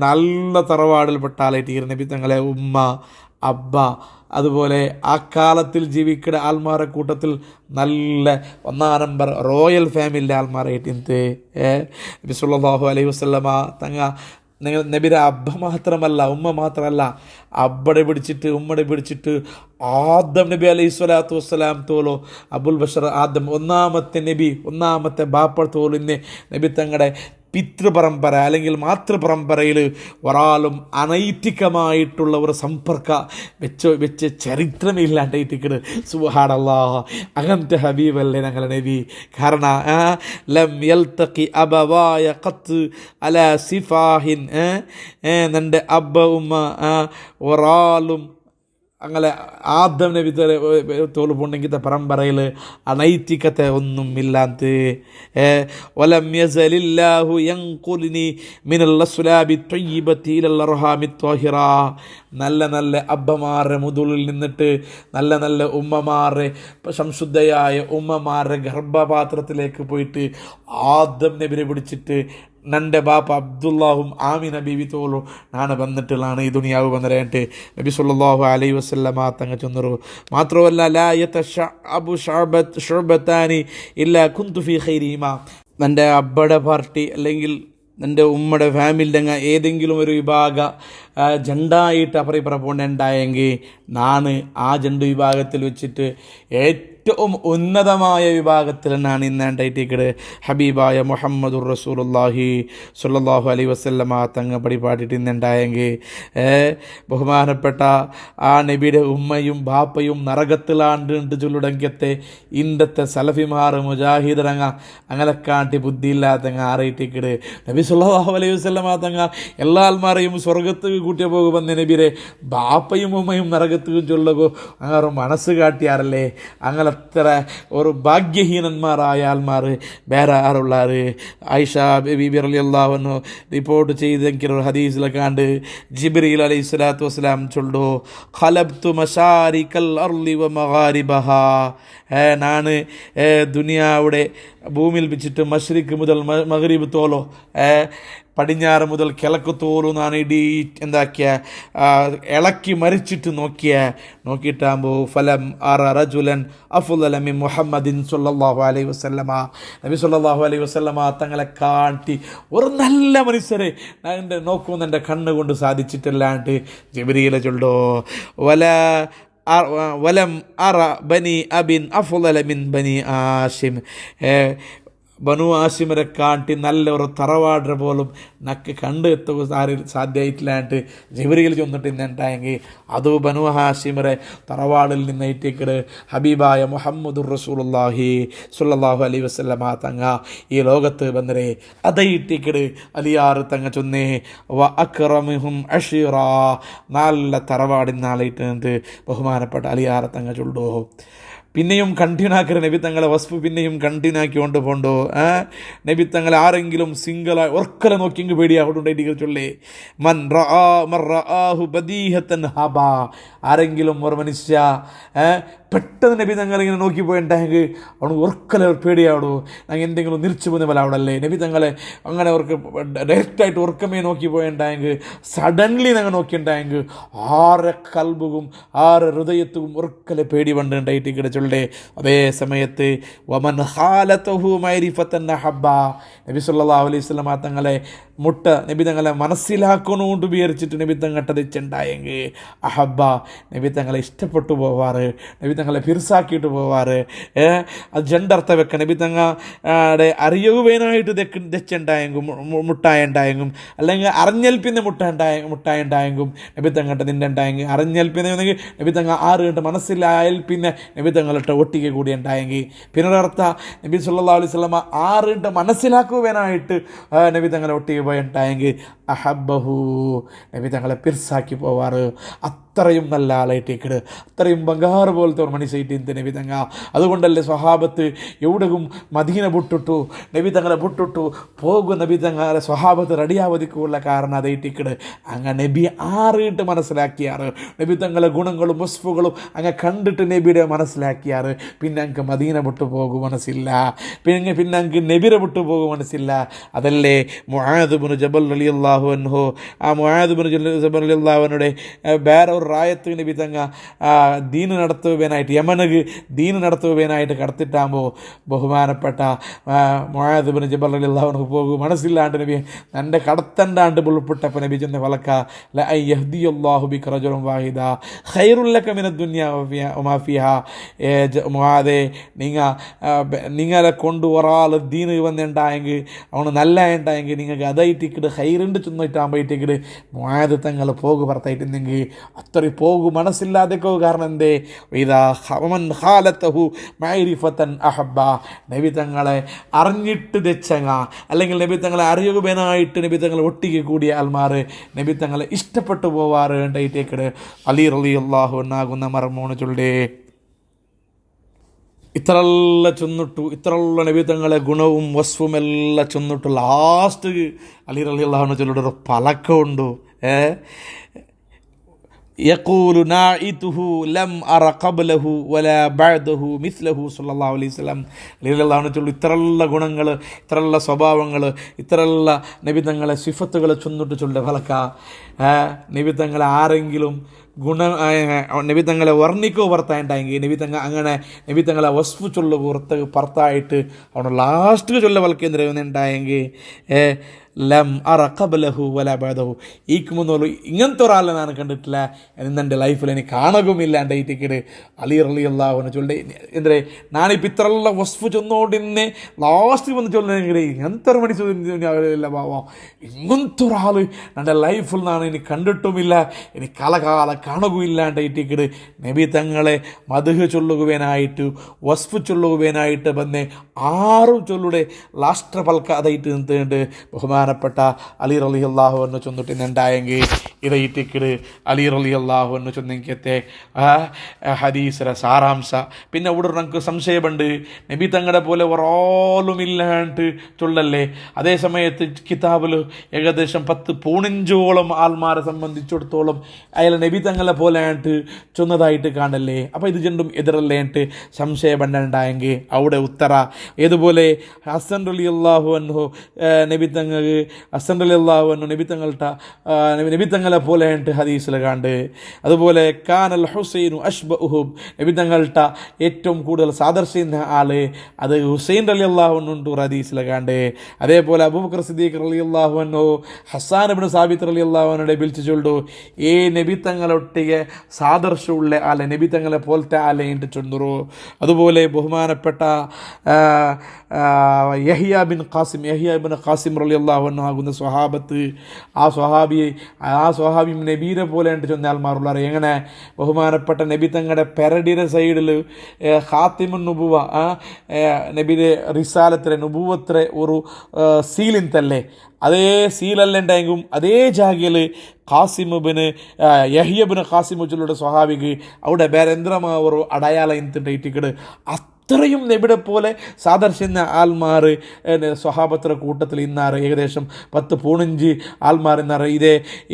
A: നല്ല തറവാടിൽപ്പെട്ട ആളായിട്ട് നബി തങ്ങളെ ഉമ്മ അബ്ബ അതുപോലെ ആ കാലത്തിൽ ജീവിക്കുന്ന ആൾമാരെ കൂട്ടത്തിൽ നല്ല ഒന്നാം നമ്പർ റോയൽ ഫാമിലിൻ്റെ ആൾമാരായിട്ടിന്ത് നബി സല്ലല്ലാഹു അലൈഹി വസല്ലമ തങ്ങ നിങ്ങൾ നബിയുടെ അബ്ബ മാത്രമല്ല ഉമ്മ മാത്രമല്ല അബ്ബടെ പിടിച്ചിട്ട് ഉമ്മടെ പിടിച്ചിട്ട് ആദം നബി അലൈഹി സ്വലാത്തു വസ്സലാം തോലോ അബുൽ ബഷർ ആദം ഒന്നാമത്തെ നബി ഒന്നാമത്തെ ബാപ്പ തോലിനെ നബി തങ്ങളുടെ പിതൃപരമ്പര അല്ലെങ്കിൽ മാതൃപരമ്പരയിൽ ഒരാളും അനൈതികമായിട്ടുള്ള ഒരു സമ്പർക്ക വെച്ച് ചരിത്രമില്ലാണ്ടായിട്ടിക്കണ്. സുബ്ഹാനല്ലാഹ് അങ്ങനത്തെ ഹബീബല്ലേ ഞങ്ങളുടെ നബി. കാരണം ലം യൽതഖി അബവായ ഖത്ത് അലാ സിഫാഹിൻ എൻ്റെ അബ്ബ ഉമ്മ ഒരാളും അങ്ങനെ ആദം നബി തോലുപുണ്ടെങ്കിൽ പരമ്പരയിൽ അനൈതികത ഒന്നും ഇല്ലാത്ത വലം യസലില്ലാഹു യൻഖുൽനി മിനൽ അസ്ലാബി ത്വയ്യിബതി ഇലൽ അർഹാമി ത്വാഹിറ. നല്ല നല്ല അബ്ബമാരുടെ മുതുലിൽ നിന്നിട്ട് നല്ല നല്ല ഉമ്മമാരെ സംശുദ്ധയായ ഉമ്മമാരുടെ ഗർഭപാത്രത്തിലേക്ക് പോയിട്ട് ആദം നബിനെ പിടിച്ചിട്ട് നൻ്റെ ബാപ്പ അബ്ദുല്ലാഹും ആമിന ബീവി തോലും നാണ് വന്നിട്ടുള്ളതാണ് ഈ ദുനിയാവ് വന്നിട്ട് നബി സല്ലല്ലാഹു അലൈഹി വസല്ലമ തങ്ങ ചൊന്നറു. മാത്രമല്ല ലാ യതശഅബു ശുഅബതാനി ഇല്ലാ കുന്തു ഫീ ഖൈരിഹിമ. എൻ്റെ അബ്ബയുടെ പാർട്ടി അല്ലെങ്കിൽ എൻ്റെ ഉമ്മയുടെ ഫാമിലിൻ്റെ ഏതെങ്കിലും ഒരു വിഭാഗ ജണ്ടായിട്ട് അപ്പുറം പോകേണ്ടായെങ്കിൽ നാണ് ആ ജണ്ട് വിഭാഗത്തിൽ വെച്ചിട്ട് ഏറ്റവും ഉന്നതമായ വിഭാഗത്തിൽ തന്നെയാണ് ഇന്നേണ്ടായിട്ടേക്കട് ഹബീബായ മുഹമ്മദുർ റസൂലുള്ളാഹി സ്വല്ലല്ലാഹു അലൈഹി വസല്ലമ തങ്ങ പടിപാടിയിട്ട് ഇന്നുണ്ടായെങ്കിൽ ബഹുമാനപ്പെട്ട ആ നബിയുടെ ഉമ്മയും ബാപ്പയും നരകത്തിലാണ്ട് ചൊല്ലുടങ്കത്തെ ഇന്നത്തെ സലഫിമാർ മുജാഹിദറങ്ങ അങ്ങനെ കാട്ടി ബുദ്ധിയില്ലാത്തങ്ങ ആറയിട്ടേക്കട് നബി സല്ലല്ലാഹു അലൈഹി വസല്ലമ തങ്ങ എല്ലാ ആൾമാരെയും സ്വർഗത്ത് കൂട്ടിയ പോകുന്ന നബിരെ ബാപ്പയും ഉമ്മയും നരകത്തും ചൊല്ലുകോ അങ്ങനെ മനസ്സ് കാട്ടിയാറല്ലേ. അങ്ങനെ അത്ര ഒരു ഭാഗ്യഹീനന്മാരായ ആൾമാർ വേറെ ആരുള്ളാറ്. ആയിഷ ബീബി റളിയല്ലാഹു അൻഹ റിപ്പോർട്ട് ചെയ്തെങ്കിൽ ഒരു ഹദീസിലൊക്കെ കണ്ട് ജിബ്രീൽ അലൈഹി സ്വലാത്തു വസ്സലാം ചൊല്ലു ഖലബ്തു മശാരിക്കൽ അർളി വ മഗാരിബഹാ. നാണ് ദുനിയാവിടെ ഭൂമിയിൽ വെച്ചിട്ട് മശ്രിക്ക് മുതൽ മഗ്രിബ് തോലോ പടിഞ്ഞാറ് മുതൽ കിഴക്ക് തോലും നാണ് ഇടീ എന്താക്കിയ ഇളക്കി മരിച്ചിട്ട് നോക്കിയിട്ടാകുമ്പോൾ ഫലം അറ റജുലൻ അഫ്ളല മിൻ മുഹമ്മദിൻ സ്വല്ലല്ലാഹു അലൈഹി വസല്ലമ. നബി സ്വല്ലല്ലാഹു അലൈഹി വസല്ലമ തങ്ങളെ കാട്ടി ഒരു നല്ല മനുഷ്യരെ എൻ്റെ നോക്കുമെന്ന് എൻ്റെ കണ്ണുകൊണ്ട് സാധിച്ചിട്ടില്ലാണ്ട് ജിബ്രീൽ ചൊല്ലോ വലം അറ ബനി അബിൻ അഫ്ളല മിൻ ബനി ആശിം. ബനു ഹാഷിമരെ കാട്ടി നല്ലൊരു തറവാടര പോലും നക്ക് കണ്ട് എത്തുക സാധ്യമായിട്ടില്ലാണ്ട് ജിബ്രീൽ ചൊന്നിട്ട് ഇന്നുണ്ടായെങ്കിൽ അത് ബനു ഹാഷിമരെ തറവാടിൽ നിന്നേറ്റിക്കട് ഹബീബായ മുഹമ്മദുർ റസൂലുള്ളാഹി സ്വല്ലല്ലാഹു അലൈഹി വസല്ലമ തങ്ങ ഈ ലോകത്ത് ബന്ധരെ അതയിട്ടിക്കട് അലിയാറ് തങ്ങ ചൊന്നേ വ അക്റമുഹും അഷീറ നല്ല തറവാടിൻ നാളായിട്ട് ബഹുമാനപ്പെട്ട അലിയാറ് തങ്ങ ചൊല്ലോ. പിന്നെയും കണ്ടിന്യൂ ആക്കരുത് നബി തങ്ങളെ വസ്ഫ് പിന്നെയും കണ്ടിന്യൂ ആക്കി കൊണ്ട് പോണ്ടോ. നബി തങ്ങളെ ആരെങ്കിലും സിംഗിളായി ഒർക്കലെ നോക്കിയെങ്കിൽ പേടിയാകൊണ്ടുണ്ടായിട്ട് ചൊല്ലേ ആരെങ്കിലും ഒരു മനുഷ്യ പെട്ടെന്ന് നബി തങ്ങൾ ഇങ്ങനെ നോക്കി പോയിട്ടുണ്ടെങ്കിൽ അവന് ഒർക്കലെ പേടിയാവടൂ. ഞങ്ങൾ എന്തെങ്കിലും നിരിച്ചു പോകുന്ന പോലെ അവിടല്ലേ നബി തങ്ങളെ അങ്ങനെ അവർക്ക് ഡയറക്റ്റായിട്ട് ഉറക്കമേ നോക്കി പോയിട്ടുണ്ടെങ്കിൽ സഡൻലി ഞങ്ങൾ നോക്കിയിട്ടുണ്ടെങ്കിൽ ആരെ കൽബും ആരെ ഹൃദയത്തും ഒർക്കലെ പേടി പണ്ടുണ്ടായിട്ട് ഇവിടെ ചൊല്ലേ. അതേ സമയത്ത് വമൻ ഹാലതഹു മഅരിഫതൻ ഹബ്ബ നബി സല്ലല്ലാഹു അലൈഹി വസല്ലം തങ്ങളെ മുട്ട നബി തങ്ങളെ മനസ്സിലാക്കണോണ്ട് വിചാരിച്ചിട്ട് നബി തങ്ങട്ടത് ചെണ്ടായെങ്കിൽ അഹബ്ബ നബി തങ്ങളെ ഇഷ്ടപ്പെട്ടു പോവാറ്, നബി തങ്ങളെ ഫിർസാക്കിയിട്ട് പോവാറ്. അത് ജണ്ടർത്ഥ വെക്ക നബി തങ്ങളുടെ അറിയുവേനായിട്ട് തെച്ചുണ്ടായെങ്കും മുട്ടായുണ്ടായെങ്കും അല്ലെങ്കിൽ അറിഞ്ഞൽപ്പിൻ്റെ മുട്ടായുണ്ടായെങ്കും നബി തങ്ങട്ട നിൻ്റെ ഉണ്ടായെങ്കിൽ അറിഞ്ഞൽപ്പിനെ നബി തങ്ങ 6 ഗಂಟೆ മനസ്സിലായാൽ പിന്നെ നബി തങ്ങളിട്ട് ഒട്ടിക കൂടി ഉണ്ടായെങ്കിൽ പിന്നൊരർത്ഥ നബി സല്ലല്ലാഹു അലൈഹി വസല്ലം 6 ഗಂಟೆ മനസ്സിലാക്കുവാനായിട്ട് നബി തങ്ങളെ ഒട്ടിക പോയിട്ടുണ്ടായെങ്കിൽ അഹബ്ബഹു നബി തങ്ങളെ പിർസാക്കി പോവാറ്. അത്രയും നല്ല ആളായിട്ടേക്കിട്, അത്രയും ബംഗാറ് പോലത്തെ ഒരു മനുഷ്യയിട്ട് നബി തങ്ങ. അതുകൊണ്ടല്ലേ സ്വഹാബത്ത് എവിടെയും മദീന വിട്ടിട്ടു നബി തങ്ങളെ വിട്ടിട്ടു പോകും നബി തങ്ങളെ സ്വഹാബത്ത് റെഡിയാവതിക്കുള്ള കാരണം അതായിട്ടിക്കട് അങ്ങ് നബി 6 ഗಂಟೆ മനസ്സിലാക്കിയാറ്. നബി തങ്ങളെ ഗുണങ്ങളും വസ്ഫുകളും അങ്ങ് കണ്ടിട്ട് നബിയുടെ മനസ്സിലാക്കിയാറ്. പിന്നെ അങ്ങ് മദീന വിട്ടു പോകും മനസ്സില്ല, പിന്നെ അങ്ങ് നബിരെ വിട്ടു പോകും മനസ്സില്ല. അതല്ലേ മുആദ് ഇബ്നു ജബൽ റളിയല്ലാഹു അൻഹു, ആ മുആദ് ഇബ്നു ജബൽ റളിയല്ലാഹു അൻഹുടെ വേറെ ഒരു റായത്ത് നബി തങ്ങ ദീന് നടത്തുവാനായിട്ട് യമനക്ക് ദീന് നടത്തുവാനായിട്ട് കടത്തിട്ടാകുമ്പോൾ ബഹുമാനപ്പെട്ട മുആദ് ഇബ്നു ജബൽ റളിയല്ലാഹു അൻഹു പോകും മനസ്സില്ലാണ്ട് നബി എൻ്റെ കടത്തണ്ടാണ്ട് പുൾപ്പെട്ടപ്പോൾ നബി ചെന്ന് ഫലക്ക ല അൻ യഹ്ദിയല്ലാഹു ബിക റജുലൻ വാഹിദ ഖൈറുൽ ലക മിനദ് ദുനിയ വമാ ഫിഹാ. മുആദേ നിങ്ങളെ കൊണ്ട് ഒരാൾ ദീന് വന്നുണ്ടായെങ്കിൽ അവന് നല്ല ഉണ്ടായെങ്കിൽ നിങ്ങൾക്ക് അതായിട്ടിക്കിട് ഹൈറുണ്ട് ചെന്നിട്ടാകുമ്പോഴത്തേക്കിട് മുആദ് തങ്ങൾ പോകു ഭർത്തായിട്ടുണ്ടെങ്കിൽ അത്രയും പോകും മനസ്സില്ലാതെക്കോ. കാരണം എന്തേ ഇതാ മൻ ഖാലതഹു മഅരിഫതൻ അഹബ്ബ നബി തങ്ങളെ അറിഞ്ഞിട്ട് തെച്ചങ്ങ അല്ലെങ്കിൽ നബി തങ്ങളെ അറിയുവാനായിട്ട് നബി തങ്ങളെ ഒട്ടിക്ക് കൂടിയ ആൽമാർ നബി തങ്ങളെ ഇഷ്ടപ്പെട്ടു പോവാറ് ഉണ്ടായിട്ടേക്കട് അലി റളിയല്ലാഹു അൻഹു മർമോണ് ചൊല്ലേ. ഇത്രയെല്ലാം ചെന്നിട്ടു ഇത്രയുള്ള നബി തങ്ങളെ ഗുണവും വസ്ഫും എല്ലാം ചെന്നിട്ടു ലാസ്റ്റ് അലി റളിയല്ലാഹു അൻഹു ചൊല്ലിയുടെ ഒരു പലക്കമുണ്ടു. യഖൂലു നാഇതുഹു ലം അറ ഖബ്ലഹു വലാ ബഅദഹു മിസ്ലഹു സല്ലല്ലാഹു അലൈഹി വസല്ലം. അലി റളിയല്ലാഹു അൻഹു ചൊല്ലു ഇത്രയുള്ള ഗുണങ്ങൾ ഇത്രയുള്ള സ്വഭാവങ്ങൾ ഇത്രയുള്ള നബി തങ്ങളെ സിഫത്തുകൾ ചെന്നിട്ട് ചൊല്ല ഫലക്ക നബി തങ്ങളെ ആരെങ്കിലും നബി തങ്ങളെ വർണ്ണിക്കോ ഭർത്തായിട്ടുണ്ടെങ്കിൽ നബി തങ്ങളെ വസ്ഫു ചൊല്ലു ഭർത്തായിട്ട് അവിടെ ലാസ്റ്റ് ചൊല്ല വൽക്കേന്ദ്രണ്ടായെങ്കിൽ ലം അറ ഖബ്ലഹു വലാ ബഅദഹു ഈക്ക് മുന്നോളൂ ഇങ്ങനത്തെ ഒരാളെ ഞാൻ കണ്ടിട്ടില്ല, എന്നെ ലൈഫിൽ എനിക്ക് കാണുകയുമില്ലാണ്ടായിട്ടിക്കട് അലി റളിയല്ലാഹു അൻഹു ചൊല്ലേ. എന്തേ ഞാനിപ്പോൾ ഇത്രയുള്ള വസ്ഫു ചെന്നോണ്ടിന്നെ ലാസ്റ്റ് വന്ന് ചൊല്ലുന്നെങ്കിൽ ഇങ്ങനത്തെ ഒരു മനുഷ്യല്ല ബാവാ ഇങ്ങനത്തെ ഒരാൾ എൻ്റെ ലൈഫിൽ ഞാൻ എനിക്ക് കണ്ടിട്ടുമില്ല, എനിക്ക് കാലകാല കാണുകയില്ലാണ്ടായിട്ടിക്കട് നബി തങ്ങളെ മദ്ഹ് ചൊല്ലുവാനായിട്ട് വസ്ഫു ചൊല്ലുവാനായിട്ട് വന്ന് 6 ചൊല്ലുടെ ലാസ്റ്റ് പൽക്ക അതായിട്ട് നിന്നുണ്ട് ബഹുമാനപ്പെട്ട അലി റളിയല്ലാഹു അൻഹു ചൊന്നിട്ടുണ്ടായെങ്കിൽ ഇതയിട്ടിക്കട് അലി റളിയല്ലാഹു അൻഹു ചൊന്നെങ്കിത്തെ ഹദീസിലെ സാരാംശ. പിന്നെ ഇവിടെ നമുക്ക് സംശയമുണ്ട് നബി തങ്ങളുടെ പോലെ ഒരാളും ഇല്ലാണ്ട് ചൊല്ലല്ലേ. അതേ സമയത്ത് കിതാബിൽ ഏകദേശം 10 ആൾമാരെ സംബന്ധിച്ചിടത്തോളം അയാൾ നബി തങ്ങളെ പോലെ ആയിട്ട് ചൊന്നതായിട്ട് കാണല്ലേ. അപ്പോൾ ഇത് രണ്ടും എതിരല്ലേട്ട് സംശയമുണ്ടായെങ്കിൽ അവിടെ ഉത്തര ഏതുപോലെ ഹസൻ റളിയല്ലാഹു അൻഹു നബി തങ്ങൾക്ക് ഹസൻ റളിയല്ലാഹു അൻഹു നബി തങ്ങളെ പോലെ ഹദീസിൽ കണ്ട്. അതുപോലെ കാനൽ ഹുസൈനു അഷ്ബഉഹും, നബി തങ്ങളുടെ ഏറ്റവും കൂടുതൽ സാദർശിക്കുന്ന ആള് അത് ഹുസൈൻ റളിയല്ലാഹു അൻഹു ഹദീസിൽ കണ്ട്. അതേപോലെ അബൂബക്കർ സിദ്ദീഖ് റളിയല്ലാഹു അൻഹു ഹസ്സാൻ ഇബ്നു സാബിത്ത് റളിയല്ലാഹു അൻഹുടെ വിളിച്ചു ചൊല്ലു, ഏ നബി തങ്ങളൊട്ടിಗೆ സാദർശമുള്ള ആളെ, നബി തങ്ങളെ പോലത്തെ ആളെ എന്ന് ചൊല്ലുന്നു. അതുപോലെ ബഹുമാനപ്പെട്ട യഹ്യ ഇബ്നു ഖാസിം റളിയല്ലാഹു അൻഹു ആകുന്ന സ്വഹാബത്ത്, ആ സ്വഹാബി നബീനെ പോലെ ഉണ്ട് ചൊന്ന ആൾമാരുള്ള. എങ്ങനെ ബഹുമാനപ്പെട്ട നബി തങ്ങളുടെ പെരടിയുടെ സൈഡിൽ ഖാത്തിമുൻ നുബുവ, നബിയുടെ റിസാലത്തിലെ നുബുവത്തിലെ ഒരു സീലിന്തല്ലേ, അതേ സീലല്ലുണ്ടെങ്കിലും അതേ ജാഗയിൽ യഹ്യ ഇബ്നു ഖാസിം ചൊല്ലുടെ സ്വഹാബിക്ക് അവിടെ ബേരെന്ദ്രമാ ഒരു അടയാള ഇത്തിട്ട് അത്രയും നബിയുടെ പോലെ സാദർശിക്കുന്ന ആൾമാർ സ്വഹാബത്തിൻ്റെ കൂട്ടത്തിൽ ഇന്നാറ് ഏകദേശം 10-15 ആൾമാർ ഇന്നാറ്. ഇതേ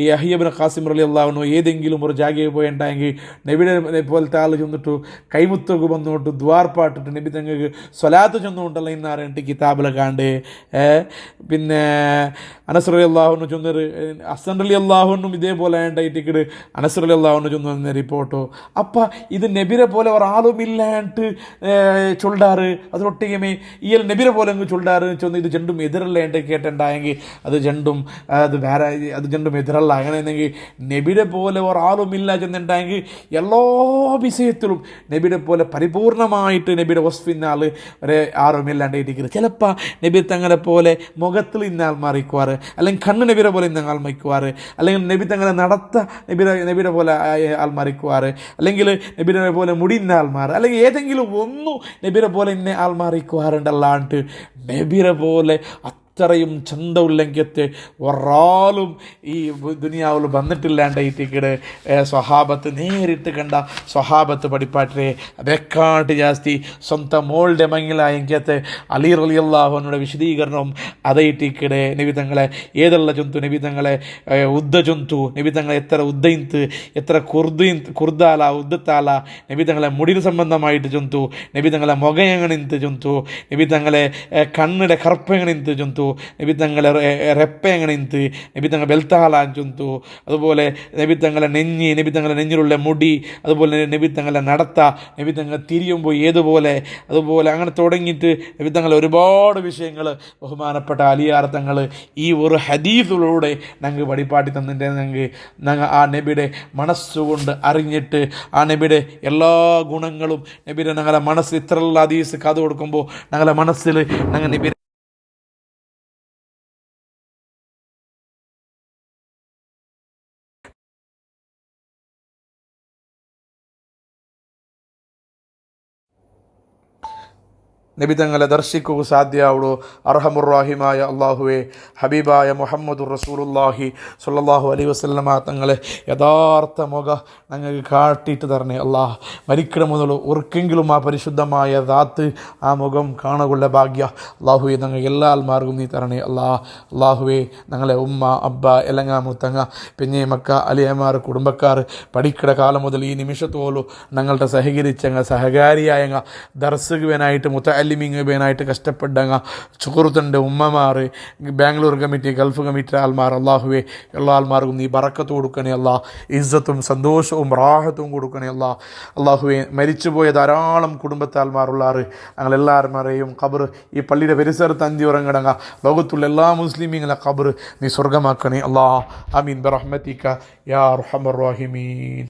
A: യഹ്യ ഇബ്നു ഖാസിം റളിയല്ലാഹു അൻഹു ഏതെങ്കിലും ഒരു ജാഗയിൽ പോയിട്ടുണ്ടെങ്കിൽ നബിയുടെ പോലത്തെ ആൾ ചെന്നിട്ടു കൈമുത്തൊക്കെ വന്നുകൊണ്ട് ദ്വാർപ്പാട്ടിട്ട് നബി തങ്ങൾക്ക് സ്വലാത്ത് ചെന്നുകൊണ്ടല്ല ഇന്നാറ് എനിക്ക് കിതാബിലെ കാണ്ട്. പിന്നെ അനസ് റളിയല്ലാഹു അൻഹു ചൊന്നൊരു ഹസൻ റളിയല്ലാഹു അൻഹു ഇതേപോലെ ഉണ്ടായിട്ടിക്കട് അനസ് റളിയല്ലാഹു അൻഹു ചൊന്ന റിപ്പോർട്ടോ. അപ്പം ഇത് നബിരെ പോലെ ഒരാളും ഇല്ലാണ്ട് ചൊല്ലാറ്, അതിനൊട്ടികമേ ഇയാൾ നബിരെ പോലെ അങ്ങ് ചൊല്ലാറ് ചൊന്ന് ഇത് രണ്ടും എതിരല്ല എൻ്റെ കേട്ടുണ്ടായെങ്കിൽ അത് രണ്ടും എതിരല്ല. അങ്ങനെ എന്നെങ്കിൽ നബിരെ പോലെ ഒരാളും ഇല്ല ചെന്നുണ്ടായെങ്കിൽ എല്ലാ വിഷയത്തിലും നബിയുടെ പോലെ പരിപൂർണമായിട്ട് നബിയുടെ വസ്ഫിന്ന ആൾ വരെ ആരും ഇല്ലാണ്ടായിരിക്കുന്നത്. ചിലപ്പോൾ നബി തങ്ങളെ പോലെ മുഖത്തിൽ ഇന്ന ആൾ മാറിക്കുവാറ്, അല്ലെങ്കിൽ കണ്ണ് നബിയുടെ പോലെ ഇന്ന ആൾ മരിക്കുവാറ്, അല്ലെങ്കിൽ നബി തങ്ങളെ നടത്ത നബിയുടെ പോലെ ആൾ മരിക്കുവാറ്, അല്ലെങ്കിൽ നബിയുടെ പോലെ മുടി ഇന്ന ആൾമാർ, അല്ലെങ്കിൽ ഏതെങ്കിലും ഒന്നും നബിയുടെ പോലെ ഇന്ന ആൾ മാറിക്കുവാറുണ്ടല്ലാണ്ട് നബിയുടെ പോലെ അത്രയും ചന്തമുള്ളെങ്കിയത്തെ ഒരാളും ഈ ദുനിയാവിൽ വന്നിട്ടില്ലാണ്ടായിട്ടിക്കട് സ്വഹാബത്ത് നേരിട്ട് കണ്ട സ്വഹാബത്ത് പഠിപ്പാട്ടേ അതെക്കാട്ട് ജാസ്തി സ്വന്തം മോളുടെ മങ്ങിലായെങ്കിയത്തെ അലി റളിയല്ലാഹു അൻഹുടെ വിശദീകരണം അതയിട്ടിക്കടെ നബി തങ്ങളെ ഏതുള്ള ജന്തു, നബി തങ്ങളെ ഉദ്ദ ജന്തു, നബി തങ്ങളെ എത്ര ഉദ്ദയിന്ത്, എത്ര കുർദാല ഉദ്ദത്താല, നബി തങ്ങളെ മുടിന് സംബന്ധമായിട്ട് ജന്തു, നബി തങ്ങളെ മുഖയങ്ങണിന്ത് ജന്തു, നബി തങ്ങളെ കണ്ണിടെ കറുപ്പങ്ങണിന്ത് ജന്തു, നബി തങ്ങളെ റെപ്പ എങ്ങനെ ഇന്ത്, നബി തങ്ങൾ ബെൽത്താലാൻ ചൊന്തു, അതുപോലെ നബി തങ്ങളെ നബി തങ്ങളെ നെഞ്ഞിലുള്ള മുടി, അതുപോലെ നബി തങ്ങളെ നടത്ത, നബി തങ്ങൾ തിരിയുമ്പോൾ ഏതുപോലെ, അതുപോലെ അങ്ങനെ തുടങ്ങിയിട്ട് നബി തങ്ങളെ ഒരുപാട് വിഷയങ്ങൾ ബഹുമാനപ്പെട്ട അലിയാർ തങ്ങൾ ഈ ഒരു ഹദീസിലൂടെ ഞങ്ങൾക്ക് പഠിപ്പാട്ടി തന്നിട്ടുണ്ടെങ്കിൽ ഞങ്ങൾ ആ നബിയുടെ മനസ്സുകൊണ്ട് അറിഞ്ഞിട്ട് ആ നബിയുടെ എല്ലാ ഗുണങ്ങളും നബിയുടെ ഞങ്ങളെ മനസ്സ് ഇത്രയുള്ള ഹദീസ് കാതു കൊടുക്കുമ്പോൾ ഞങ്ങളെ മനസ്സിൽ ഞങ്ങൾ നബി നബി തങ്ങളെ ദർശിക്കുക സാധ്യമാവുള്ളൂ. അർഹമുറാഹിമായ അള്ളാഹുവെ, ഹബീബായ മുഹമ്മദുർ റസൂലുള്ളാഹി സ്വല്ലല്ലാഹു അലൈഹി വസല്ലമ തങ്ങളെ യഥാർത്ഥ മുഖ ഞങ്ങൾക്ക് കാട്ടിയിട്ട് തരണേ അള്ളാഹ്. മരിക്കണം മുതൽ ഒർക്കെങ്കിലും ആ പരിശുദ്ധമായ ദാത്ത് ആ മുഖം കാണുകൊള്ള ഭാഗ്യ അള്ളാഹുവെ ഞങ്ങൾ എല്ലാ ആൾമാർക്കും നീ തരണേ അള്ളാഹുവെ. ഞങ്ങളെ ഉമ്മ അബ്ബ എല്ലങ്ങ മുത്തങ്ങ പിന്നെ മക്ക അലിയമാർ കുടുംബക്കാർ പഠിക്കട കാലം മുതൽ ഈ നിമിഷത്തോലും ഞങ്ങളുടെ സഹകരിച്ചങ്ങ സഹകാരിയായങ്ങ ദർസുകനായിട്ട് അല്ലിമിങ്ങനായിട്ട് കഷ്ടപ്പെട്ടങ്ങ സുഹൃത്തുണ്ട് ഉമ്മമാർ, ബാംഗ്ലൂർ കമ്മിറ്റി, ഗൾഫ് കമ്മിറ്റി ആൾമാർ അള്ളാഹുവെ എല്ലാ ആൾമാർക്കും നീ ബറക്കത്ത് കൊടുക്കണേ അല്ലാ. ഇസ്സത്തും സന്തോഷവും റാഹത്തും കൊടുക്കണേ അള്ളാഹുവെ. മരിച്ചുപോയ ധാരാളം കുടുംബത്തെ ആൾമാരുള്ളാറ് ഞങ്ങളെല്ലാവരുമാരെയും ഖബർ ഈ പള്ളിയുടെ പരിസരത്ത് അന്തി ഉറങ്ങടങ്ങ ലോകത്തുള്ള എല്ലാ മുസ്ലിമീങ്ങളെ ഖബർ നീ സ്വർഗമാക്കണേ അല്ലാ. ആമീൻ ബിറഹ്മതിക യാ അർഹമർ റഹീമീൻ.